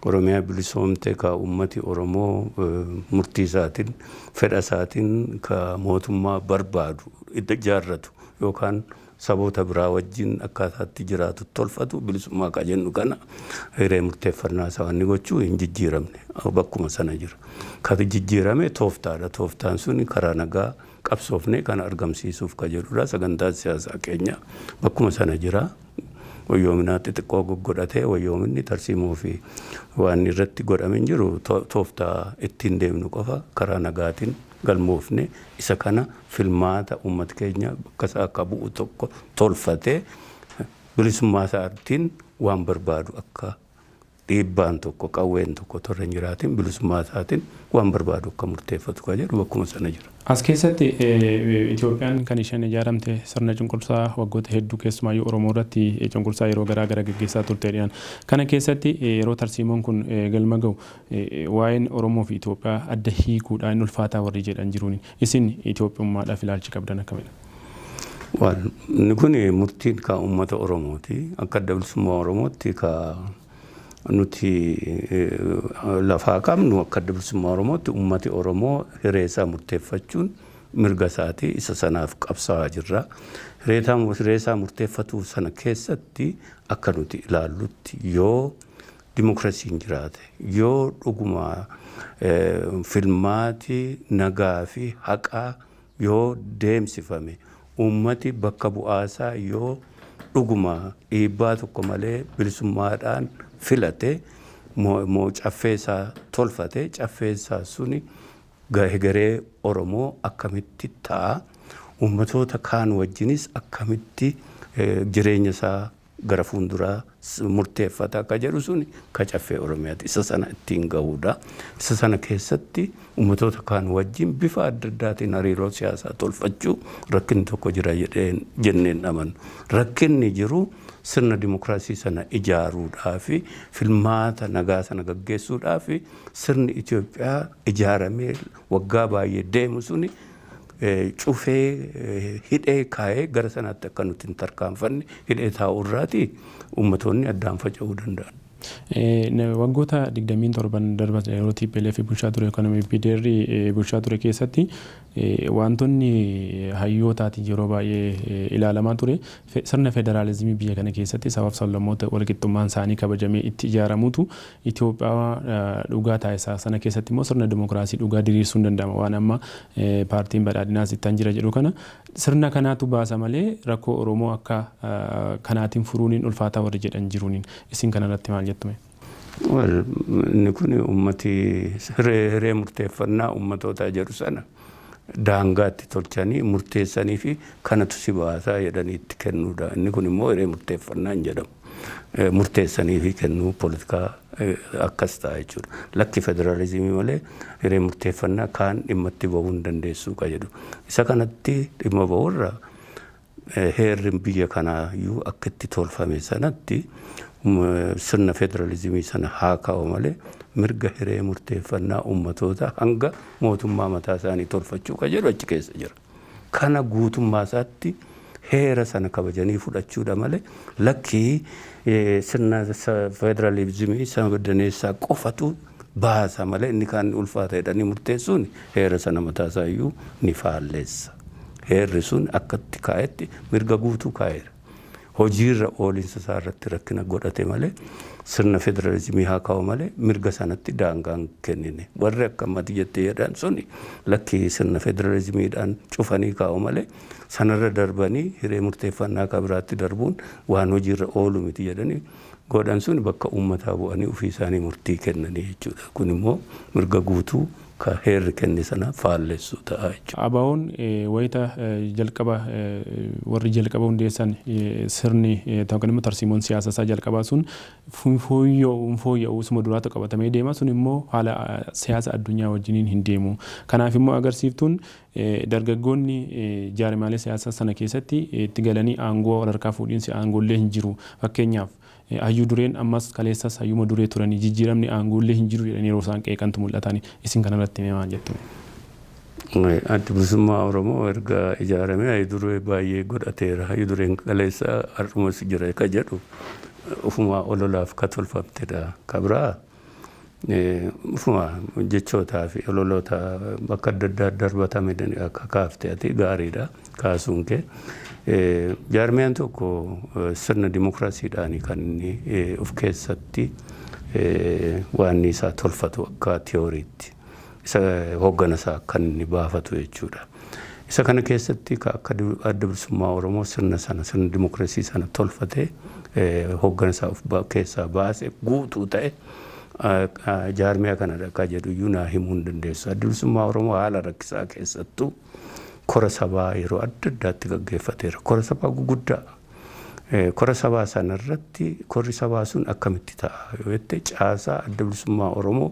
Oromiyaa bilisoomte ka ummati Oromoo murtii isaatiin fedha isaatiin ka mootummaa barbaadu ijaarratu yookaan saboota biraa wajjin akkaataatti jiraatu tolfatu bilisummaa ka jennu kana hiree murteeffannaa isaa wanni gochuu hin jijjiiramne bakkuma sana jira. Ka jijjiirame tooftaadha. Tooftaan sun karaa nagaa qabsoofne kana argamsiisuuf ka jedhudha. Sagantaa siyaasaa keenya bakkuma sana jira. Wayyoominaatti xiqqoo goggodhatee wayyoominni tarsiimoo fi waan irratti godhame jiru tooftaa ittiin deemnu qofa karaa nagaatiin galmoofne isa kana filmaata uummata keenya bakka isaa akka bu'u tokko tolfatee bilisummaa isaatiin waan barbaadu akka dhiibbaan tokko qawween tokko torra hin jiraatin bilisummaa isaatiin waan barbaadu akka murteeffatu kan jedhu bakkuma sana jira. As keessatti Itoophiyaan kan isheen ijaaramte sirna cunqursaa waggoota hedduu keessumaayyuu Oromoo irratti cunqursaa yeroo garaa garaa gaggeessaa turteedhaan. Kana keessatti yeroo tarsiimoon kun galma ga'u waa'een Oromoo fi Itoophiyaa adda hiikuudhaan ulfaataa warri jedhan jiruun isin Itoophiyummaadhaaf ilaalchi qabdan akkamidha? Inni kun murtiin ka uummata Oromooti. Akka adda bilisummaa Oromootti ka nuti lafaa qabnu akka adda bilisummaa Oromootti uummati Oromoo hiree isaa murteeffachuun mirga isaatii isa sanaaf qabsaa'aa jirra. Hiree isaa murteeffatu sana keessatti akka nuti ilaallutti yoo dimokiraasiin jiraate yoo dhuguma filmaati nagaa fi haqaa yoo deemsifame uummati bakka bu'aasaa yoo dhuguma dhiibbaa tokko malee bilisummaadhaan filate moo caffeesaa tolfate caffeesaa suni garee Oromoo akkamitti ta'a uummatoota kaan wajjinis akkamitti jireenya isaa gara fuulduraa murteeffata akka jedhu suni ka caffee Oromiyaati. Isa sana ittiin ga'uudha. Isa sana keessatti uummatoota kaan wajjin bifa adda addaatiin hariiroo siyaasaa tolfachuu rakkinni tokko jira jenneen amanu. Rakkinni jiru sirna dimokiraasii sana ijaaruudhaa fi filmaata nagaa sana gaggeessuudhaa fi sirni Itoophiyaa ijaaramee waggaa baay'ee deemu suni cufee hidhee kaa'ee gara sanaatti akka nuti hin tarkaanfanne hidhee taa'uu irraati ummatoonni addaan faca'uu danda'an. Waggoota 27 darban yeroo TPLF fi bulchaa ture yookaan PDR bulchaa ture keessatti wantoonni hayyootaatiin yeroo baay'ee ilaalamaa ture sirna federaalizimii biyya kana keessatti sabaaf sablammoota walqixxummaan isaanii kabajamee itti ijaaramutu Itoophiyaa dhugaa taasisaa sana keessatti immoo sirna dimokiraasii dhugaa diriirsuun danda'ama waan amma paartiin badhaadhinaas ittaan jira jedhu kana sirna kanaatu baasa malee rakkoo Oromoo akka kanaatiin furuuniin ulfaataa warri jedhan jiruuniin isin kanarratti maal jettume? Inni kun ummati hiree murteeffannaa ummatootaa jedhu sana daangaatti tolchanii murteessanii fi kanatu si baasaa jedhanii itti kennuudha. Inni kun immoo hiree murteeffannaa hin jedhamu. Murteessanii fi kennuu poolitikaa akkas ta'a jechuudha. Lakki federaalizimii malee hiree murteeffannaa kaan dhimma itti bahuu hin dandeessu ka jedhu. Isa kanatti dhimma bahurra heerri biyya kanaayyuu akka itti tolfame sanatti sirna federalizimii sana haa kaa'u malee mirga hiree murteeffannaa ummatoota hanga mootummaa mataa isaanii tolfachuu ka jedhu achi keessa jira. Kana guutummaa isaatti heera sana kabajanii fudhachuudha malee lakkii sirna federalizimii sana baddaneessaa qofatu baasa malee inni kaan ulfaata jedhanii murteessuun heera sana mataa isaayyuu ni faalleessa. Heerri sun akkatti kaa'etti mirga guutuu kaa'eera. Hojiirra oolinsa isaa irratti rakkina godhate malee sirna federalizimii haa kaa'u malee mirga sanatti daangaan kennine. Warri akka ammatti jettee jedhan suni lakkii sirna federalizimiidhaan cufanii kaa'u malee sanarra darbanii hiree murteeffannaa akka biraatti darbuun waan hojiirra oolu miti jedhanii godhan suni bakka uummataa bu'anii ofii isaanii murtii kennanii jechuudha. Kun immoo mirga guutuu ka heerri kenne sana faalleessu ta'a jechuudha. Abaa'oon wayita jalqaba warri jalqaba hundeessan sirni yookaan immoo tarsiimoon siyaasa isaa jalqabaa sun fooyya'uu suma duraatu qabatamee deema sun immoo haala siyaasa addunyaa wajjiniin hin deemu. Kanaaf immoo agarsiiftuun dargaggoonni jaarmaalee siyaasaa sana keessatti itti galanii aangoo walharkaa fuudhiinsi aangollee hin jiru. Fakkeenyaaf hayyuu dureen ammas kaleessas hayyuma duree turanii jijjiiramni aangollee hin jiru jedhanii yeroo isaan qeeqantu mul'atanii isin kanarratti maal jettu? Adda bilisummaa Oromoo erga ijaaramee hayyuu duree baay'ee godhateera. Hayyuu dureen kaleessa har'umas jira ka jedhu ufuma ololaaf ka tolfamtedha. Ka biraa ufuma jechootaa fi ololoota bakka adda addaa darbatame akka kaaftee ati gaariidha kaasuun kee. Jaarmiyaan tokko sirna dimokiraasiidhaan kan inni of keessatti waan isaa tolfatu akka tiyooriitti. Isa hoogganasaa kan inni baafatu jechuudha. Isa kana keessatti akka adda bilisummaa Oromoo sirna dimokiraasii sana tolfatee hoogganasaa of keessaa baase guutuu ta'e jaarmiyaa kanadha akka jedhu iyyuu naa himuu hin dandeessu. Adda bilisummaa Oromoo haala rakkisaa keessattuu kora sabaa yeroo adda addaatti gaggeeffateera. Kora sabaa guguddaa kora sabaa sanarratti korri sabaa sun akkamitti ta'a yoo jette caasaa adda bilisummaa Oromoo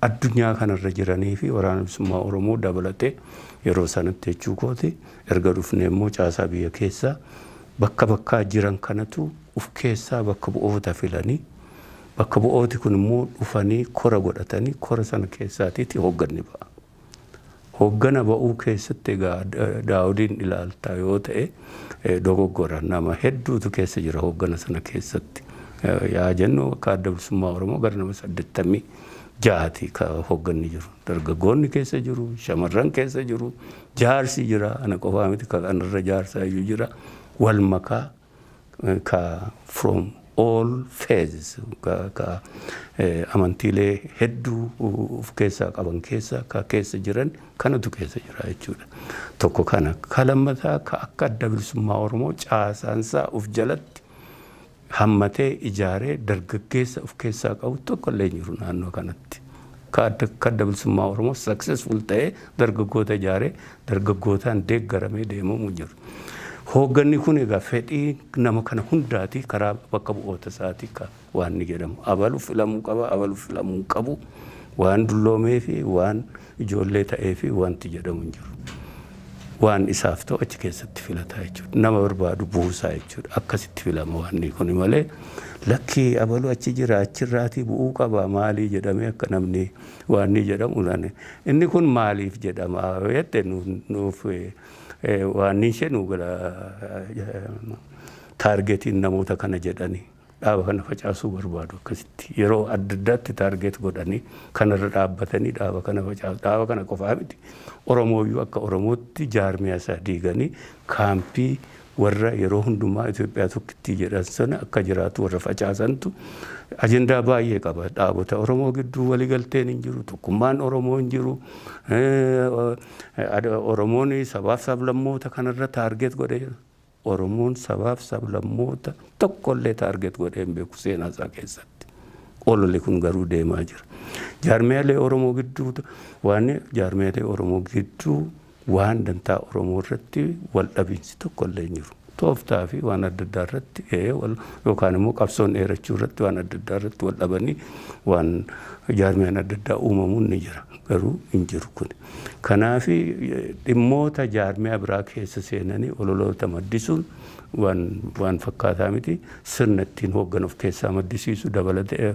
addunyaa kanarra jiranii fi waraana bilisummaa Oromoo dabalatee yeroo sanatti jechuu kooti erga dhufne immoo caasaa biyya keessaa bakka bakkaa jiran kanatu uf keessaa bakka bu'oota filanii bakka bu'ooti kun immoo dhufanii kora godhatanii kora sana keessaatiiti hoogganni ba'a. Hooggana ba'uu keessatti egaa Daawudiin ilaaltaa yoo ta'e dogoggora nama hedduutu keessa jira hooggana sana keessatti. Yaa jennu akka adda bilisummaa Oromoo gara nama 86 ka hoogganni jiru. Dargaggoonni keessa jiru, shamarran keessa jiru, jaarsi jira, ana qofaa miti ka kanarra jaarsaa iyyuu jira. Wal makaa ka from all phases ka amantiilee hedduu of keessaa qaban keessa ka keessa jiran kanatu keessa jira jechuudha. Tokko kana kalammataa ka akka adda bilisummaa Oromoo caasaansaa of jalatti hammatee ijaaree dargaggeessa of keessaa qabu tokko illee jiru naannoo kanatti. Ka adda bilisummaa Oromoo successful ta'ee dargaggoota ijaaree dargaggootaan deeggaramee deemamu jiru. Hoogganni kun egaa fedhii nama kana hundaati karaa bakka bu'oota isaatii ka waan ni jedhamu. Abalu filamuu qaba, abalu filamuu qabu. Waan dulloomee fi waan ijoollee ta'ee fi wanti jedhamu hin jiru. Waan isaaf ta'u achi keessatti filataa jechuudha. Nama barbaadu buusaa jechuudha. Akkasitti filama waan kun malee lakkii abalu achi jira achirraatii bu'uu qaba maalii jedhamee akka namni waan ni jedhamu. Inni kun maaliif jedhama jette nuuf waan ishee nu gala taargetiin namoota kana jedhanii dhaaba kana facaasuu barbaadu akkasitti yeroo adda addaatti taarget godhanii kanarra dhaabbatanii dhaaba kana facaasu dhaaba kana qofaa miti Oromooyyuu akka Oromootti jaarmiyaa isaa diiganii kaampii warra yeroo hundumaa Itoophiyaa tokkitti jedhan sana akka jiraatu warra facaasantu ajendaa baay'ee qaba. Dhaabota Oromoo gidduu waliigalteen hin jiru, tokkummaan Oromoo hin jiru. Oromoon sabaaf sablammoota kanarra taarget godhee jira. Oromoon sabaaf sablammoota tokkollee taarget godhee hin beeku seenaa isaa keessatti. Ololli kun garuu deemaa jira. Jaarmiyaalee Oromoo gidduu waan dantaa Oromoo irratti wal dhabiinsi tokkollee hin jiru. Tooftaa fi waan adda addaa irratti yookaan immoo qabsoon dheerachuu irratti waan adda addaa irratti wal dhabanii waan jaarmiyaan adda addaa uumamuun ni jira. Garuu hin jiru kun. Kanaaf dhimmoota jaarmiyaa biraa keessa seenanii ololoota maddisuun waan fakkaataa miti sirna ittiin hooggan of keessaa maddisiisu dabalatee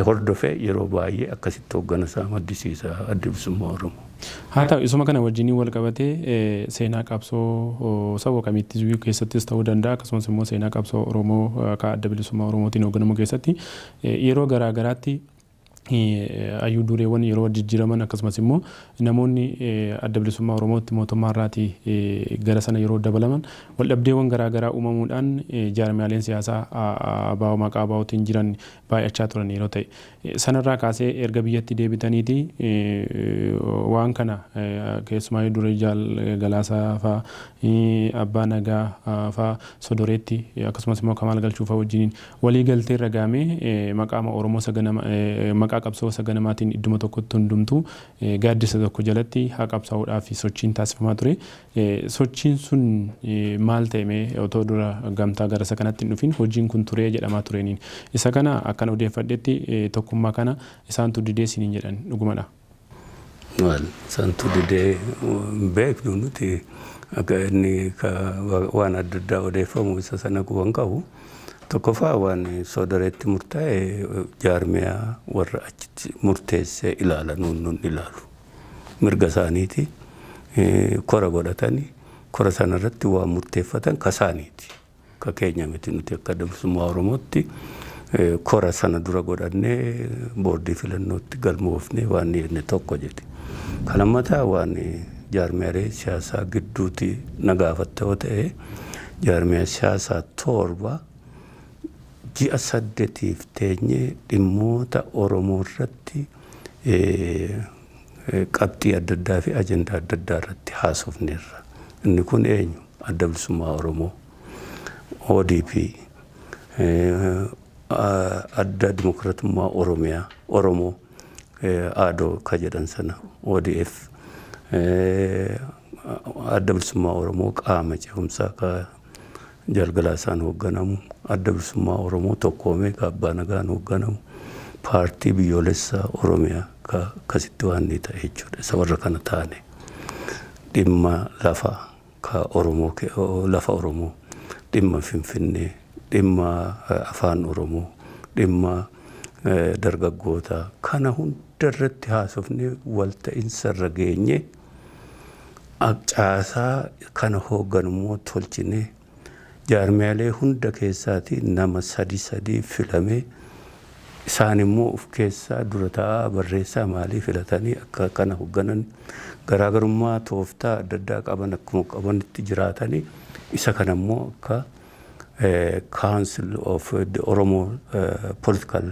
hordofee yeroo baay'ee akkasitti hooggana isaa maddisiisa adda bilisummaa Oromoo. Haa ta'u isuma kana wajjin wal qabatee seenaa qabsoo saba kamiittis biyya keessattis ta'uu danda'a akkasumas immoo seenaa qabsoo Oromoo akka adda bilisummaa Oromootiin hoogganamu keessatti yeroo garaa garaatti ayyuu dureewwan yeroo jijjiiraman akkasumas immoo namoonni adda bilisummaa Oromootti mootummaa irraatii gara sana yeroo dabalaman wal dhabdeewwan garaa garaa uumamuudhaan jaarmiyaaleen siyaasaa abaa'oo maqaa abaa'ootiin jiran baay'achaa turan yeroo ta'e sanarraa kaasee erga biyyatti deebitaniiti waan kana keessumaa dure Galaasaa fa'aa Abbaa Nagaa fa'aa Sodoreetti akkasumas immoo Kamaal Galchuu fa'aa wajjiniin walii galtee irra gaamee maqaama Oromoo saganama maqaa qabsoo saganamaatiin idduma tokkotti hundumtu gaaddisa tokko jalatti haa qabsaa'uudhaaf sochiin taasifamaa ture. Sochiin sun maal ta'e otoo dura gamtaa gara isa kanatti hin dhufin hojiin kun turee jedhamaa tureeniin. Isa kana akkan odeeffadhetti tokkummaa kana isaantu didee siniin jedhan dhugumadha. Isaantu didee beeknu nuti akka inni waan adda addaa odeeffamu isa sana quban qabu. Tokkoffaa waan Sodoreetti murtaa'e jaarmiyaa warra achitti murteessee ilaala nun ilaalu. Mirga isaaniiti kora godhatanii kora sanarratti waan murteeffatan kasaaniiti. Ka keenya miti nuti akka adda bilisummaa Oromootti kora sana dura godhannee boordii filannootti galmoofnee waan jenne tokko jedhe. Kalammataa waan jaarmiyaalee siyaasaa gidduutti nagaafatta yoo ta'e jaarmiyaa siyaasaa torba ji'a 8 teenyee dhimmoota Oromoo irratti qabxii adda addaa fi ajendaa adda addaa irratti haasofneerra. Inni kun eenyu? Adda bilisummaa Oromoo, ODP, adda dimokiraatummaa Oromoo, ADO ka jedhan sana, ODF, adda bilisummaa Oromoo qaama ce'umsaa ka jalgalaasaan hoogganamu adda bilisummaa Oromoo tokkoomee abbaa nagaan hoogganamu paartii biyyoolessaa Oromiyaa akkasitti waan ni ta'e jechuudha. Isa warra kana taane dhimma lafa Oromoo dhimma Finfinnee dhimma afaan Oromoo dhimma dargaggoota kana hunda irratti haasofnee walta'iinsa irra geenye caasaa kana hoogganummoo tolchine jaarmiyaalee hunda keessaatii nama sadii filamee isaan immoo of keessaa dura taa'aa barreessaa maalii filatanii akka kana hoogganan garaagarummaa tooftaa adda addaa qaban akkuma qabanitti jiraatanii isa kana immoo akka Council of the Oromo Political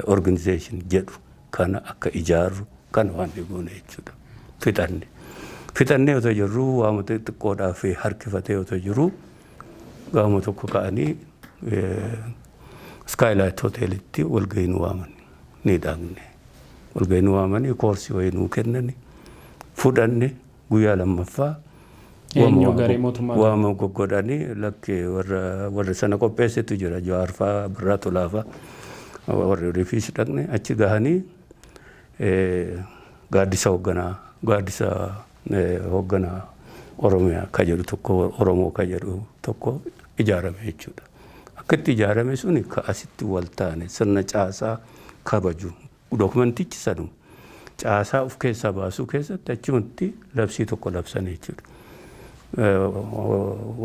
Organization jedhu kana akka ijaaru kana waan goone jechuudha. Fixannee otoo jirru waama xiqqoodhaa fi harkifatee otoo jiru gaama tokko ka'anii Skylight Hotelitti walgahii nu waaman ni dhaaqne. Walgahii nu waamanii koorsii wayii nuu kennani fudhanne guyyaa lammaffaa waama goggodhanii lakkee warra sana qopheessetu jira Jawaar fa'aa Birraa Tolaa fa'aa warri rifiis dhaqne achi gahanii gaaddisa hoogganaa Oromiyaa ka jedhu tokko Oromoo ka jedhu tokko ijaarame jechuudha. Akkatti ijaarame suni ka asitti wal taane sirna caasaa kabaju dookumentichi sanu caasaa of keessaa baasuu keessatti achumatti labsii tokko labsanii jechuudha.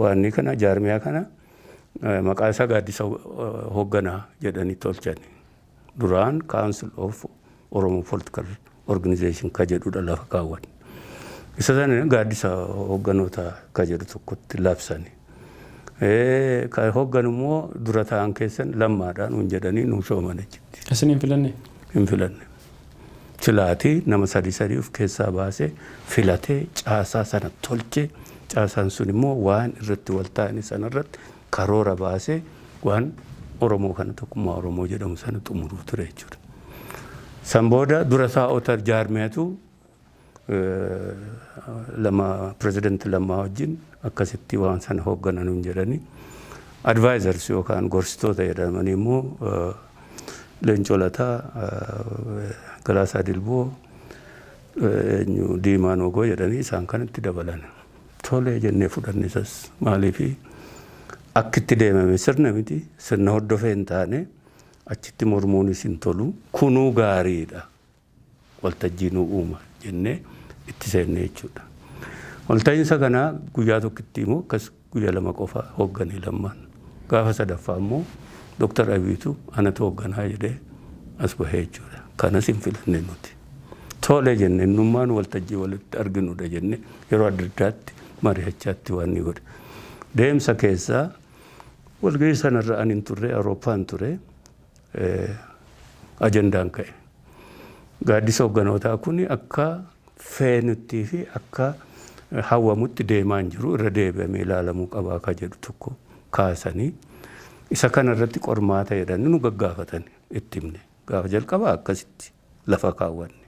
Waan kana jaarmiyaa kana maqaa isaa gaaddisa hoogganaa jedhanii tolchani. Duraan Council of Oromo Political Organization ka jedhudha lafa kaawwan. Isa sana gaaddisa hoogganoota ka jedhu tokkotti labsani. Ka hoogganu immoo dura ta'an keessan lammaadhaan hun jedhanii nu shooman jechuudha. Isin hin filanne? Hin filanne. Filaatii nama sadii of keessaa baasee filatee caasaa sana tolchee caasaan sun immoo waan irratti wal ta'anii sanarratti karoora baasee waan Oromoo kana tokkummaa Oromoo jedhamu sana xumuruu ture jechuudha. San booda dura taa'ota jaarmiyatu pirezidaantii lammaa wajjin akkasitti waan sana hoogganan jedhanii advaayizarsi yookaan gorsitoota jedhamanii immoo Leencoo Lataa, Galaasaa Dilboo, Diimaa Noogoo jedhanii isaan kanatti dabalan. Tolee jennee fudhanne isas maaliifi akkitti deemame sirna miti sirna hordofee hin taane achitti mormuunis hin tolu kunuu gaariidha waltajjii nu uuma jennee itti seenne jechuudha. Walta'iinsa kanaa guyyaa tokkitti immoo akkas guyyaa lama qofa hoogganii lammaan gaafa sadaffaa immoo Dr. Abiitu anatu hoogganaa jedhee as bahee jechuudha. Kanas hin filanne nuti. Tolee jennee nummaan waltajjii walitti arginudha jennee yeroo adda addaatti mari'achaatti waan ni godhe. Deemsa keessaa walgahii sanarra ani hin turre Awurooppaan ture ajandaan ka'e. Gaaddisa hoogganootaa kun akka feenuttii fi akka hawwamutti deemaa hin jiru irra deebi'amee ilaalamuu qabaa ka jedhu tokko kaasanii isa kanarratti qormaata jedhanii nu gaggaafatan itti himne. Gaafa jalqabaa akkasitti lafa kaawwanne.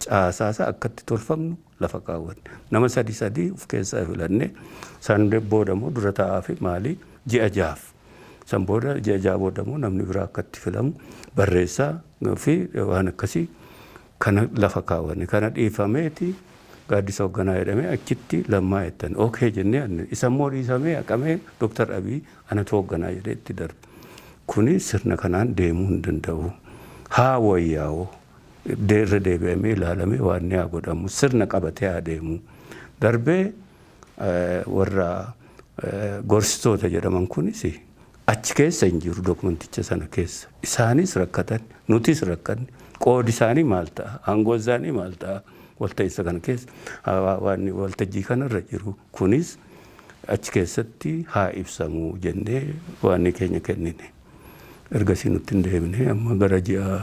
Caasaasa akkatti tolfamnu lafa kaawwanne. Nama sadii of keessaa filanne san booda immoo dura taa'aa fi maalii ji'a jaaf. San booda ji'a ja'a booda immoo namni biraa akkatti filamu barreessaa fi waan akkasii kana lafa kaawwanne. Kana dhiifameeti gaaddisa hoogganaa jedhamee achitti lammaa jettan. Okee jennee isa immoo dhiisamee haqamee Dr. Abiy anatu hoogganaa jedhee itti darbe. Kuni sirna kanaan deemuu hin danda'u. Haa wayyaa'oo. Irra deebi'amee ilaalamee waan ni haa godhamu sirna qabatee haa deemu. Darbee warra gorsitoota jedhaman kunis achi keessa hin jiru dookumenticha sana keessa. Isaanis rakkatan nutis rakkanne qoodi isaanii maal ta'a aangoo isaanii maal ta'a walta'iinsa kana keessa waan waltajjii kanarra jiru kunis achi keessatti haa ibsamu jennee waan keenya kennine. Ergasii nutti hin deemne amma gara ji'a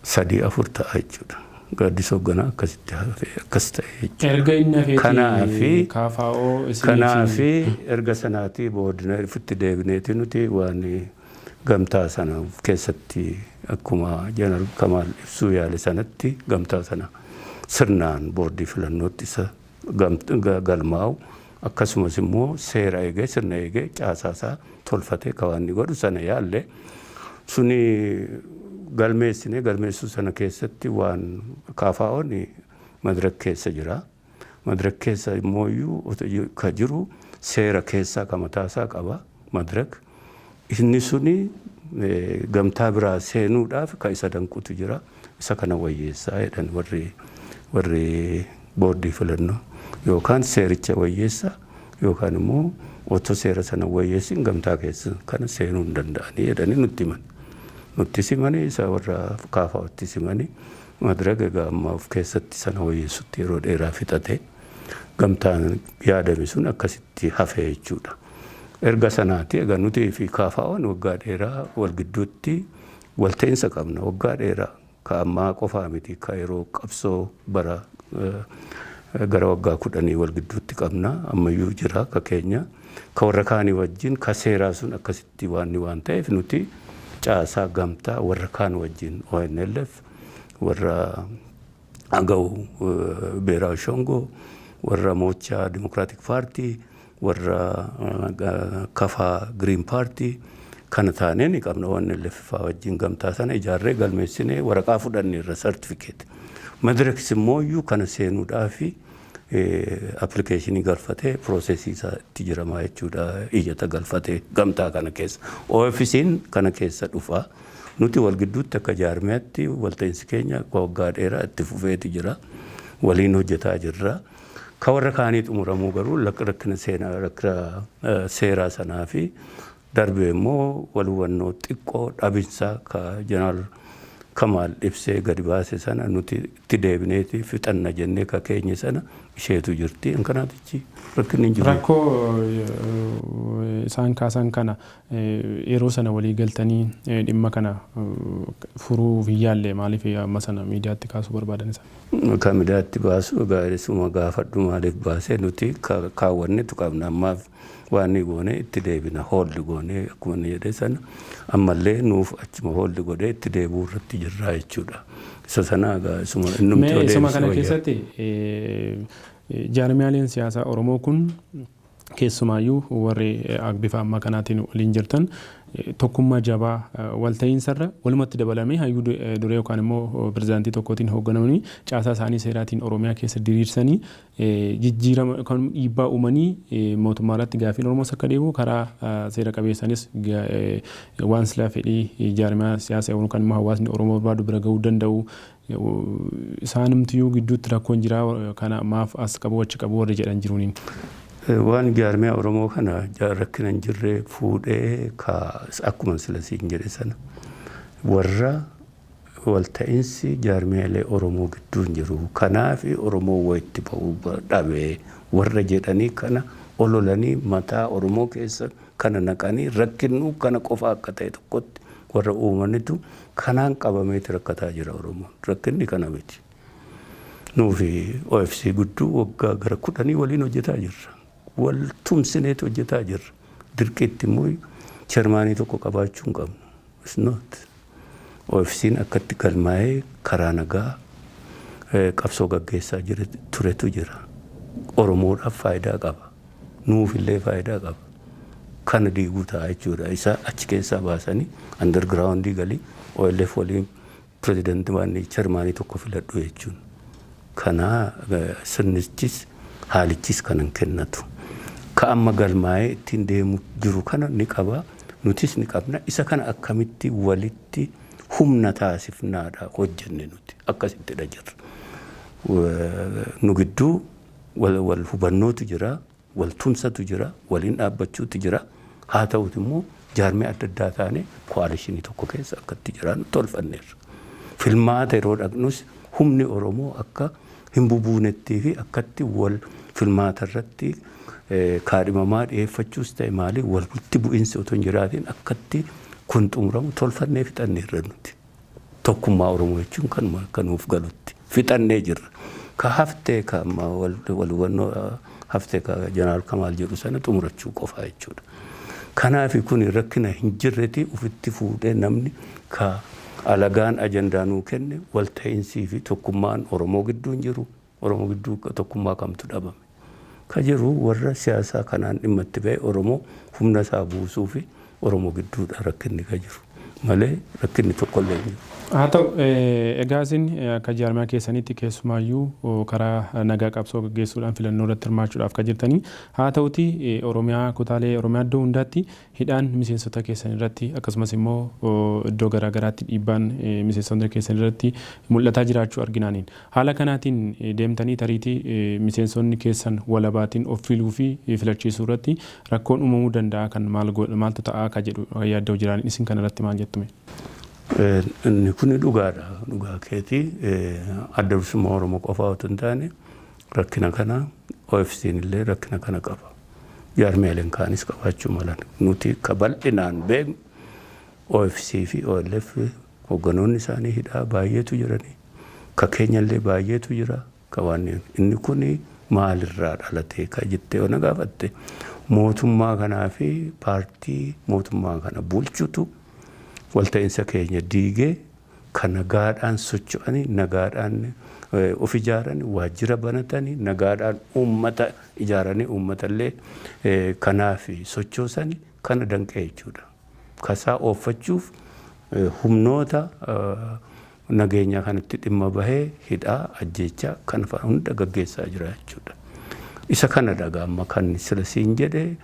3-4 ta'a jechuudha. Gaaddisa hoogganaa akkasitti hafee akkas ta'e jechuudha. Erga inni hafeetii KFO kanaafi erga sanaatii boodina ifitti deebineeti nuti waan gamtaa sana keessatti akkuma Jeneral Kamaal ibsuu yaale sanatti gamtaa sana sirnaan boordii filannootti isa galmaa'u akkasumas immoo seera eegee sirna eegee caasaasaa tolfatee kawaanni godhu sana yaalle suni galmeessuu sana keessatti waan kaafaa'oon madirak keessa jira. Madirak keessa immoo ka jiru seera keessaa ka mataasaa qaba madirak. Inni suni gamtaa biraa seenuudhaaf ka isa danqutu jira. Isa kana wayyeessaa jedhan warri boordii filannoo yookaan seericha wayyeessaa yookaan immoo otoo seera sana wayyeessin gamtaa keessa kana seenuu hin danda'anii jedhanii nutti himan. Nutti simanii isa warra kaafaa'otti simanii madirak egaa amma of keessatti sana wayyeessutti yeroo dheeraa fixate gamtaan yaadame sun akkasitti hafee jechuudha. Erga sanaatti egaa nuti fi kaafaa'oon waggaa dheeraa wal gidduutti walta'insa qabna waggaa dheeraa ka ammaa qofaa miti ka yeroo qabsoo bara gara waggaa 10 wal gidduutti qabna ammayyuu jira ka keenya ka warra kaanii wajjin ka seeraa sun akkasitti waan ta'eef nuti caasaa gamtaa warra kaan wajjin ONLF warra agaw ብሔራዊ ሸንጎ warra Mocha Democratic Party warra kafa Green Party kana taaneen qabna ONLF wajjin gamtaa sana ijaarree galmeessinee waraqaa fudhannee irra certificate madirak immoo kana seenuudhaafi application galfatee process isaatti jiramaa jechuudha iyyata galfatee gamtaa kana keessa OFC'n kana keessa dhufa nuti wal gidduutti akka jaarmeetti walta'insi keenya waggaa dheeraa itti fufeeti jira waliin hojjetaa jirra ka warra kaanii xumuramuu garuu rakkina seeraa sanaa fi darbee immoo wal hubannoo xiqqoo dhabinsaa ka jeneraal Kamaal ibsee gadi baase sana nuti itti deebineeti fixanna jennee ka keenya sana isheetu jirti kanaatichi rakkinni hin jiru. Rakkoo isaan kaasan kana yeroo sana walii galtanii dhimma kana furuuf yaalle maaliif amma sana miidiyaatti kaasuu barbaadan isa? Ka miidiyaatti baasu gaariisuma gaafadhu maaliif baasee nuti kaawwannetu qabna ammaaf waan goone itti deebina hoolli goone akkuma inni jedhe sana ammallee nuuf achuma hoolli godhee itti deebuu irratti jirra jechuudha. Isa sana isuma innumti odeessu. Isuma kana keessatti jaarmiyaaleen siyaasaa Oromoo kun keessumaayyuu warri bifa amma kanaatiin waliin jirtan tokkummaa jabaa walta'iinsarra walumatti dabalamee hayyuu duree yookaan immoo pirezidaantii tokkootiin hoogganamanii caasaa isaanii seeraatiin Oromiyaa keessa diriirsanii jijjiirama kan dhiibbaa uumanii mootummaa irratti gaafiin Oromoos akka deebi'u karaa seera qabeessanis waan silaa fedhii jaarmiyaa siyaasaa yookaan immoo hawaasni Oromoo barbaadu bira gahuu danda'u isaanumtiyyuu gidduutti rakkoon jira kana maaf as qabu achi qabu warri jedhan jiruuniin. Waan jaarmiyaa Oromoo kana rakkina hin jirre fuudhee akkuma silasiin jedhe sana warra walta'iinsi jaarmiyaalee Oromoo gidduu hin jiru kanaaf Oromoo walitti ba'uu dhabee warra jedhanii kana ololanii mataa Oromoo keessa kana naqanii rakkinnu kana qofa akka ta'e tokkotti warra uumanitu kanaan qabameeti rakkataa jira Oromoon rakkinni kana miti. Nuufi OFC gudduu waggaa gara 10 waliin hojjetaa jirra. Wal tumsineet hojjetaa jirra. Dirqiitti immoo chairmaanii tokko qabaachuu hin qabnu. It's not. OFC'n akkatti galmaa'ee karaa nagaa qabsoo gaggeessaa turetu jira. Oromoodhaaf faayidaa qaba. Nuufillee faayidaa qaba. Kana diiguu ta'a jechuudha. Isa achi keessaa baasanii undergroundii galii OLF waliin pirezidaantii waan chairmaanii tokko filadhu jechuun. Kana sirnichis haalichis kanan kennatu. Ka amma galmaa'ee ittiin deemu jiru kana ni qaba nutis ni qabna isa kana akkamitti walitti humna taasifnaadha hojjenne nuti akkasittidha jirra. Nu gidduu wal hubannootu jira wal tumsatu jira waliin dhaabbachuutu jira haa ta'uuti immoo jaarmee adda addaa taane koalishinii tokko keessa akkatti jiraan tolfanneerra. Filmaata yeroo dhaqnus humni Oromoo akka hin bubuunettii fi akkatti wal filmaata irratti kaadhimamaa dhiyeeffachuus ta'e maali walitti bu'iinsi otoo hin jiraatiin akkatti kun xumuramu tolfannee fixanneerra nuti. Tokkummaa Oromoo jechuun kanuuf galutti fixannee jirra. Ka haftee ka amma wal hubannoo haftee ka jeneraal Kamaal jedhu sana xumurachuu qofaa jechuudha. Kanaaf kun rakkina hin jirreeti ufitti fuudhee namni ka alagaan ajandaa nuu kenne walta'iinsii fi tokkummaan Oromoo gidduu hin jiru. Oromoo gidduu tokkummaa kamtu dhabame. ka jiru warra siyaasaa kanaan dhimma itti ba'e Oromoo humna isaa buusuu fi Oromoo gidduudha rakkinni ka jiru malee rakkinni tokkollee hin jiru. Haa ta'u egaa isin akka jaarmaa keessanitti keessumaayyuu karaa nagaa qabsoo gaggeessuudhaan filannoo irratti hirmaachuudhaaf kan jirtanii haa ta'uti Oromiyaa kutaalee Oromiyaa iddoo hundaatti hidhaan miseensota keessan irratti akkasumas immoo iddoo garaagaraatti dhiibbaan miseensota keessan irratti mul'ataa jiraachuu arginaaniin haala kanaatiin deemtanii tariitii miseensonni keessan walabaatiin of filuu fi filachiisuu irratti rakkoon uumamuu danda'a kan maaltu ta'aa akka jedhu yaadda'u jiraan isin kana irratti maal jettume? Inni kun dhugaadha. Dhugaa keetii adda bilisummaa Oromoo qofaa otoo hin taane rakkina kana OFC'n illee rakkina kana qaba. Jaarmeeleen kaanis qabaachuu malan. Nuti ka bal'inaan beeknu OFC fi OLF hogganoonni isaanii hidhaa baay'eetu jiranii. Ka keenya illee baay'eetu jira. Ka waan inni kun maalirraa dhalatee ka jettee ona gaafatte mootummaa kanaa fi paartii mootummaa kana bulchutu walta'iinsa keenya diigee kan nagaadhaan socho'anii nagaadhaan of ijaaranii waajjira banatanii nagaadhaan uummata ijaaranii uummatallee kanaaf sochoosanii kana danqee jechuudha. Kasaa ooffachuuf humnoota nageenya kanatti dhimma bahee hidhaa ajjeechaa kan fa'a hunda gaggeessaa jira jechuudha. Isa kana dhagaama kan sila siin jedhe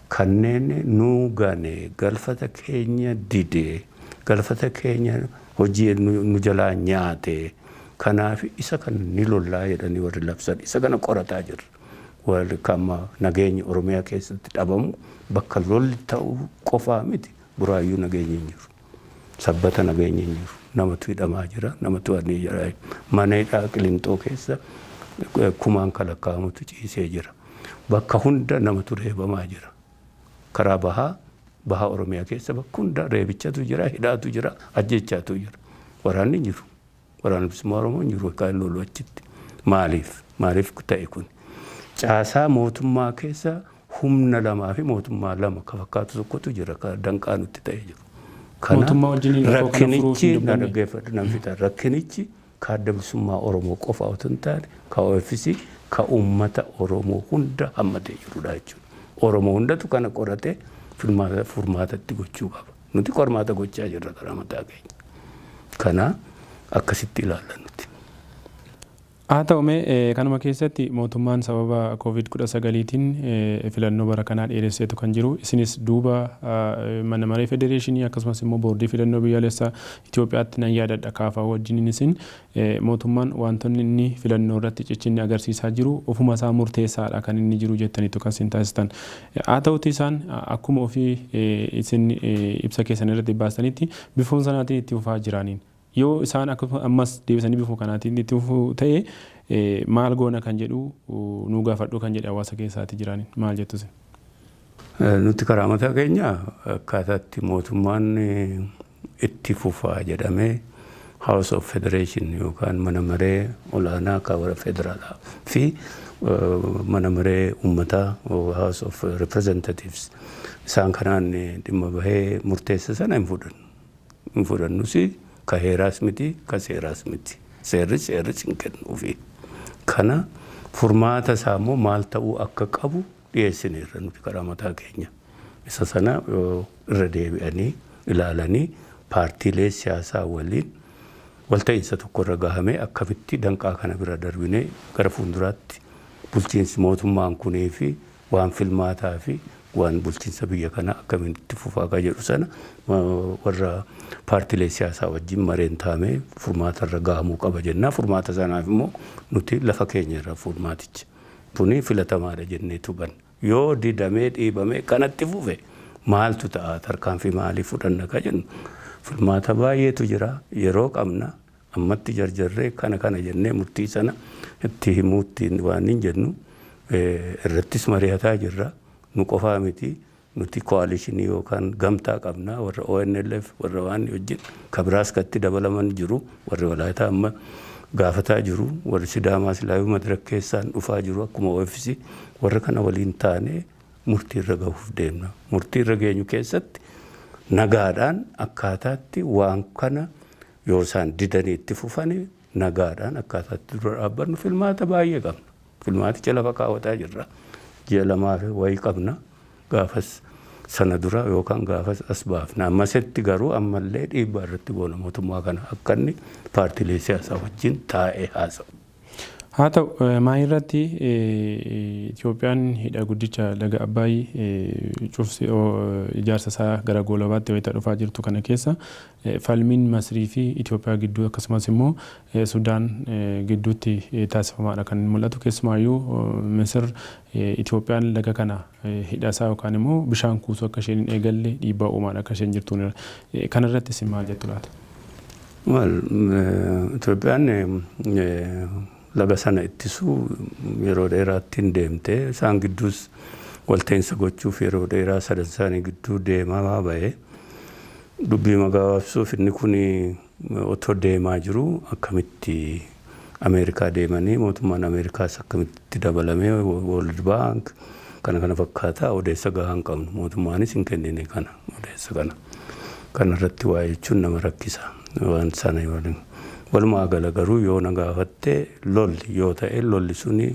kanneen nuu gane galfata keenya didee galfata keenya hojii nu jalaa nyaate kanaaf isa kan ni lollaa jedhanii warri labsan isa kana qorataa jirra. Warri kama nageenya Oromiyaa keessatti dhabamu bakka lolli ta'u qofaa miti buraayyuu nageenya hin jiru. Sabbata nageenya hin jiru. Namatu hidhamaa jira. Namatu waan jira. Mana hidhaa Qilintoo keessa kumaan kalakkaa'amutu ciisee jira. Bakka hunda namatu reebamaa jira. Karaa bahaa Oromiyaa keessa bakka hunda reebichatu jira, hidhaatu jira, ajjechaatu jira. Waraanni hin jiru. Waraanni bilisummaa Oromoo hin jiru kan lolu achitti. Maaliif ta'e kun? Caasaa mootummaa keessa humna lamaa fi mootummaa lama ka fakkaatu tokkotu jira ka danqaa nutti ta'e jiru. Mootummaa wajjin rakkinichi ka adda bilisummaa Oromoo qofa otoo hin taane ka OFC ka uummata Oromoo hunda hammatee jirudha jechuudha. Oromoo hundatu kana qoratee furmaatatti gochuu qaba. Nuti qormaata gochaa jirra karaa mataa keenya. Kana akkasitti ilaalla nuti. Haa ta'u mee kanuma keessatti mootummaan sababa COVID-19tiin filannoo bara kanaa dheeresseetu kan jiru. Isinis duuba mana maree federeeshinii akkasumas immoo boordii filannoo biyyaalessaa Itoophiyaatti nan yaadadha kaafaa wajjin isin mootummaan wantoonni inni filannoo irratti cichinni agarsiisaa jiru ofuma isaa murteessaadha kan inni jiru jettaniitu kan isin taasistan. Haa ta'uti isaan akkuma ofii isin ibsa keessan irratti baastanitti bifoon sanaatiin itti fufaa jiraniin. Yoo isaan ammas deebisanii bifuma kanaatiin itti fufuu ta'e maal goona kan jedhu nuu gaafadhu kan jedhe hawaasa keessaatti jiraniin maal jettu isin? Nuti karaa mataa keenya akkaataatti mootummaan itti fufaa jedhamee House of Federation yookaan mana maree olaanaa kaawara federaalaa fi mana maree uummataa House of Representatives isaan kanaan dhimma bahee murteessa sana hin fudhannu. Hin fudhannusi ka heeraas miti ka seeraas miti. Seerri hin kennuufi. Kana furmaata isaa immoo maal ta'uu akka qabu dhiyeessineerra nuti karaa mataa keenya. Isa sana irra deebi'anii ilaalanii paartiilee siyaasaa waliin walta'iinsa tokko irra gahamee akkamitti danqaa kana bira darbinee gara fuulduraatti bulchiinsi mootummaan kunii fi waan filmaataa fi waan bulchiinsa biyya kana akkamitti fufaa ka jedhu sana warra paartiilee siyaasaa wajjin mareen taamee furmaata irra gahamuu qaba jennaa. Furmaata sanaaf immoo nuti lafa keenya irra furmaatichi. Kuni filatamaadha jennee tuban. Yoo didamee dhiibamee kanatti fufe maaltu ta'a tarkaanfii maalii fudhanna ka jennu. Furmaata baay'eetu jira. Yeroo qabna ammatti jarjarree kana jennee murtii sana itti himuutti waan hin jennu irrattis mari'ataa jirra. Nu qofaa miti nuti koalishinii yookaan gamtaa qabna warra ONLF warra waan wajjin kabiraas katti dabalaman jiru warri walaayitaa amma gaafataa jiru warri Sidaamaa Silaayuu Madirak keessaan dhufaa jiru akkuma OFC warra kana waliin taane murtii irra gahuuf deemna. Murtii irra geenyu keessatti nagaadhaan akkaataatti waan kana yoo isaan didanii itti fufanii nagaadhaan akkaataatti dura dhaabbannu filmaata baay'ee qabna. Filmaaticha lafa kaawwataa jirra. ji'a lamaa fi wayii qabna gaafas sana dura yookaan gaafas as baafna. Ammasitti garuu ammallee dhiibbaa irratti goona mootummaa kana akka inni paartiilee siyaasaa wajjin taa'ee haasa'u. Haa ta'u maal irratti Itoophiyaan hidha guddicha laga Abbaayii cufsi ijaarsa isaa gara goolabaatti wayita dhufaa jirtu kana keessa falmiin Masrii fi Itoophiyaa gidduu akkasumas immoo Sudaan gidduutti taasifamaadha kan mul'atu. Keessumaayyuu Misir Itoophiyaan laga kana hidha isaa yookaan immoo bishaan kuusuu akka isheen hin eegalle dhiibbaa uumaan akka isheen jirtu kanarrattis maal jettu laata? Itoophiyaan laga sana ittisuu yeroo dheeraatti hin deemte isaan gidduus walteensa gochuuf yeroo dheeraa sadan isaanii gidduu deemaa ba'e dubbii magabaabsuuf inni kun otoo deemaa jiru akkamitti Ameerikaa deemanii mootummaan Ameerikaas akkamitti dabalamee World Bank kana fakkaata odeessa gahaa hin qabnu mootummaanis hin kennine kana odeessa kanarratti waa jechuun nama rakkisa waan sana waliin. Walumaa gala garuu yoo na gaafatte lolli yoo ta'e lolli suni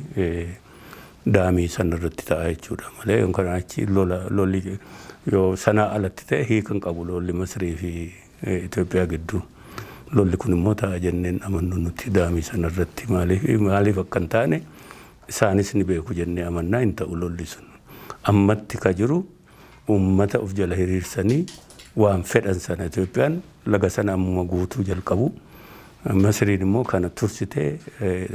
daamii sanarratti ta'a jechuudha malee yookaan achi lolli yoo sanaa alatti ta'e hiikan qabu lolli Masrii fi Itoophiyaa gidduu lolli kun immoo ta'a jenneen amannu nuti daamii sanarratti maaliif akka hin taane isaanis ni beeku jennee amannaa hin ta'u lolli sun ammatti ka jiru uummata of jala hiriirsanii waan fedhan sana Itoophiyaan laga sana amma guutuu jalqabu. Masriin immoo kana tursitee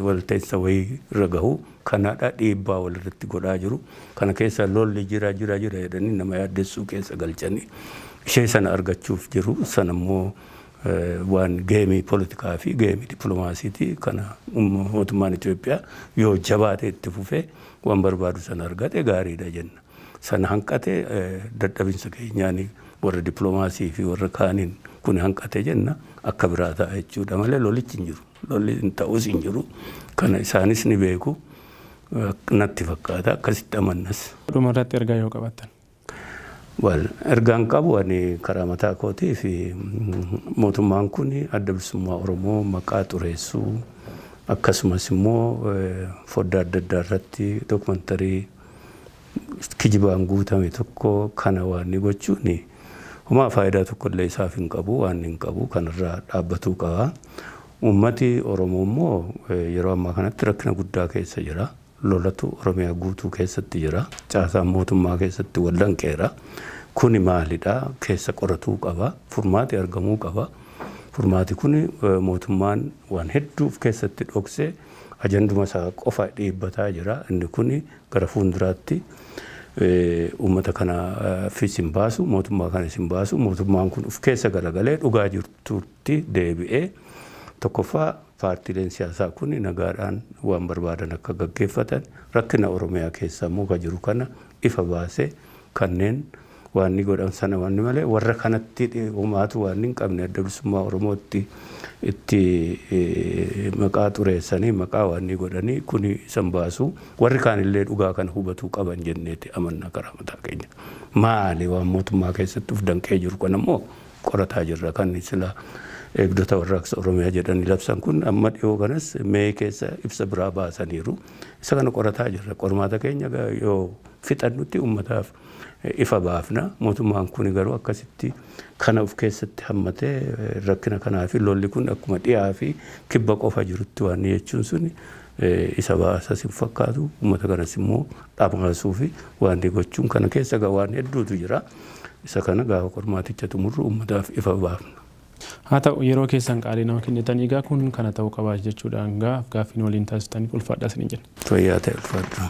walteensa wayii irra gahu kanaadha dhiibbaa walirratti godhaa jiru. Kana keessa lolli jira jedhanii nama yaaddessuu keessa galchanii ishee sana argachuuf jiru. Sana immoo waan geemii poolitikaa fi geemii dippiloomaasiitii kana mootummaan Itoophiyaa yoo jabaate itti fufee waan barbaadu sana argate gaariidha jenna. Sana hanqate dadhabinsa keenyaan warra dippiloomaasii fi warra kaaniin kun hanqate jenna akka biraa ta'a jechuudha malee lolichi hin jiru. Lolli hin ta'us hin jiru. Kana isaanis ni beeku natti fakkaata akkasitti amannas. Dhumarratti ergaa yoo qabaattan. Ergaan qabu ani karaa mataa kootii fi mootummaan kun adda bilisummaa Oromoo maqaa xureessuu akkasumas immoo foddaa adda addaa irratti dookumantarii kijibaan guutame tokko kana waan ni gochuuni. Homaa faayidaa tokkollee isaaf hin qabu waan hin qabu kanarraa dhaabbatuu qaba. Uummati Oromoo immoo yeroo ammaa kanatti rakkina guddaa keessa jira. Lolatu Oromiyaa guutuu keessatti jira. Caasaan mootummaa keessatti wallanqeera. Kuni maalidha? Keessa qoratuu qaba. Furmaati argamuu qaba. Furmaati kuni mootummaan waan hedduuf keessatti dhoksee ajanduma isaa qofa dhiibbataa jira. Inni kuni gara fuulduraatti uummata kana fiisin baasu mootummaa kana isin baasu mootummaan kun uf keessa galagalee dhugaa jirtutti deebi'ee tokkoffaa paartiileen siyaasaa kun nagaadhaan waan barbaadan akka gaggeeffatan rakkina Oromiyaa keessa immoo ka jiru kana ifa baasee kanneen waan ni godhan sana waan ni malee warra kanatti uumaatu waan hin qabne adda bilisummaa Oromootti itti maqaa xureessanii maqaa waan ni godhanii kun isan baasu warri kaanillee dhugaa kana hubatuu qaban jenneeti amanna karaa mataa keenya. Maali waan mootummaa keessatti uf danqee jiru kan ammoo qorataa jirra kan sila eegdota warraaqsa Oromiyaa jedhanii labsan kun amma dhiyoo kanas mee keessa ibsa biraa baasaniiru. Isa kana qorataa jirra. Qormaata keenya yoo fixannutti uummataaf ifa baafna. Mootummaan kun garuu akkasitti kana uf keessatti hammatee rakkina kanaa fi lolli kun akkuma dhiyaa fi kibba qofa jirutti waan jechuun suni isa baasas hin fakkaatu. Uummata kanas immoo dhamaasuu fi waan gochuun kana keessa waan hedduutu jira. Isa kana gaafa qormaaticha xumurru uummataaf ifa baafna. Haa ta'u yeroo keessan qaalii nama kennitanii egaa kun kana ta'uu qabaa jechuudhaan gaaffiin waliin taasistanii ulfaadhaa isin jenna. Fayyaa ta'e ulfaadhaa.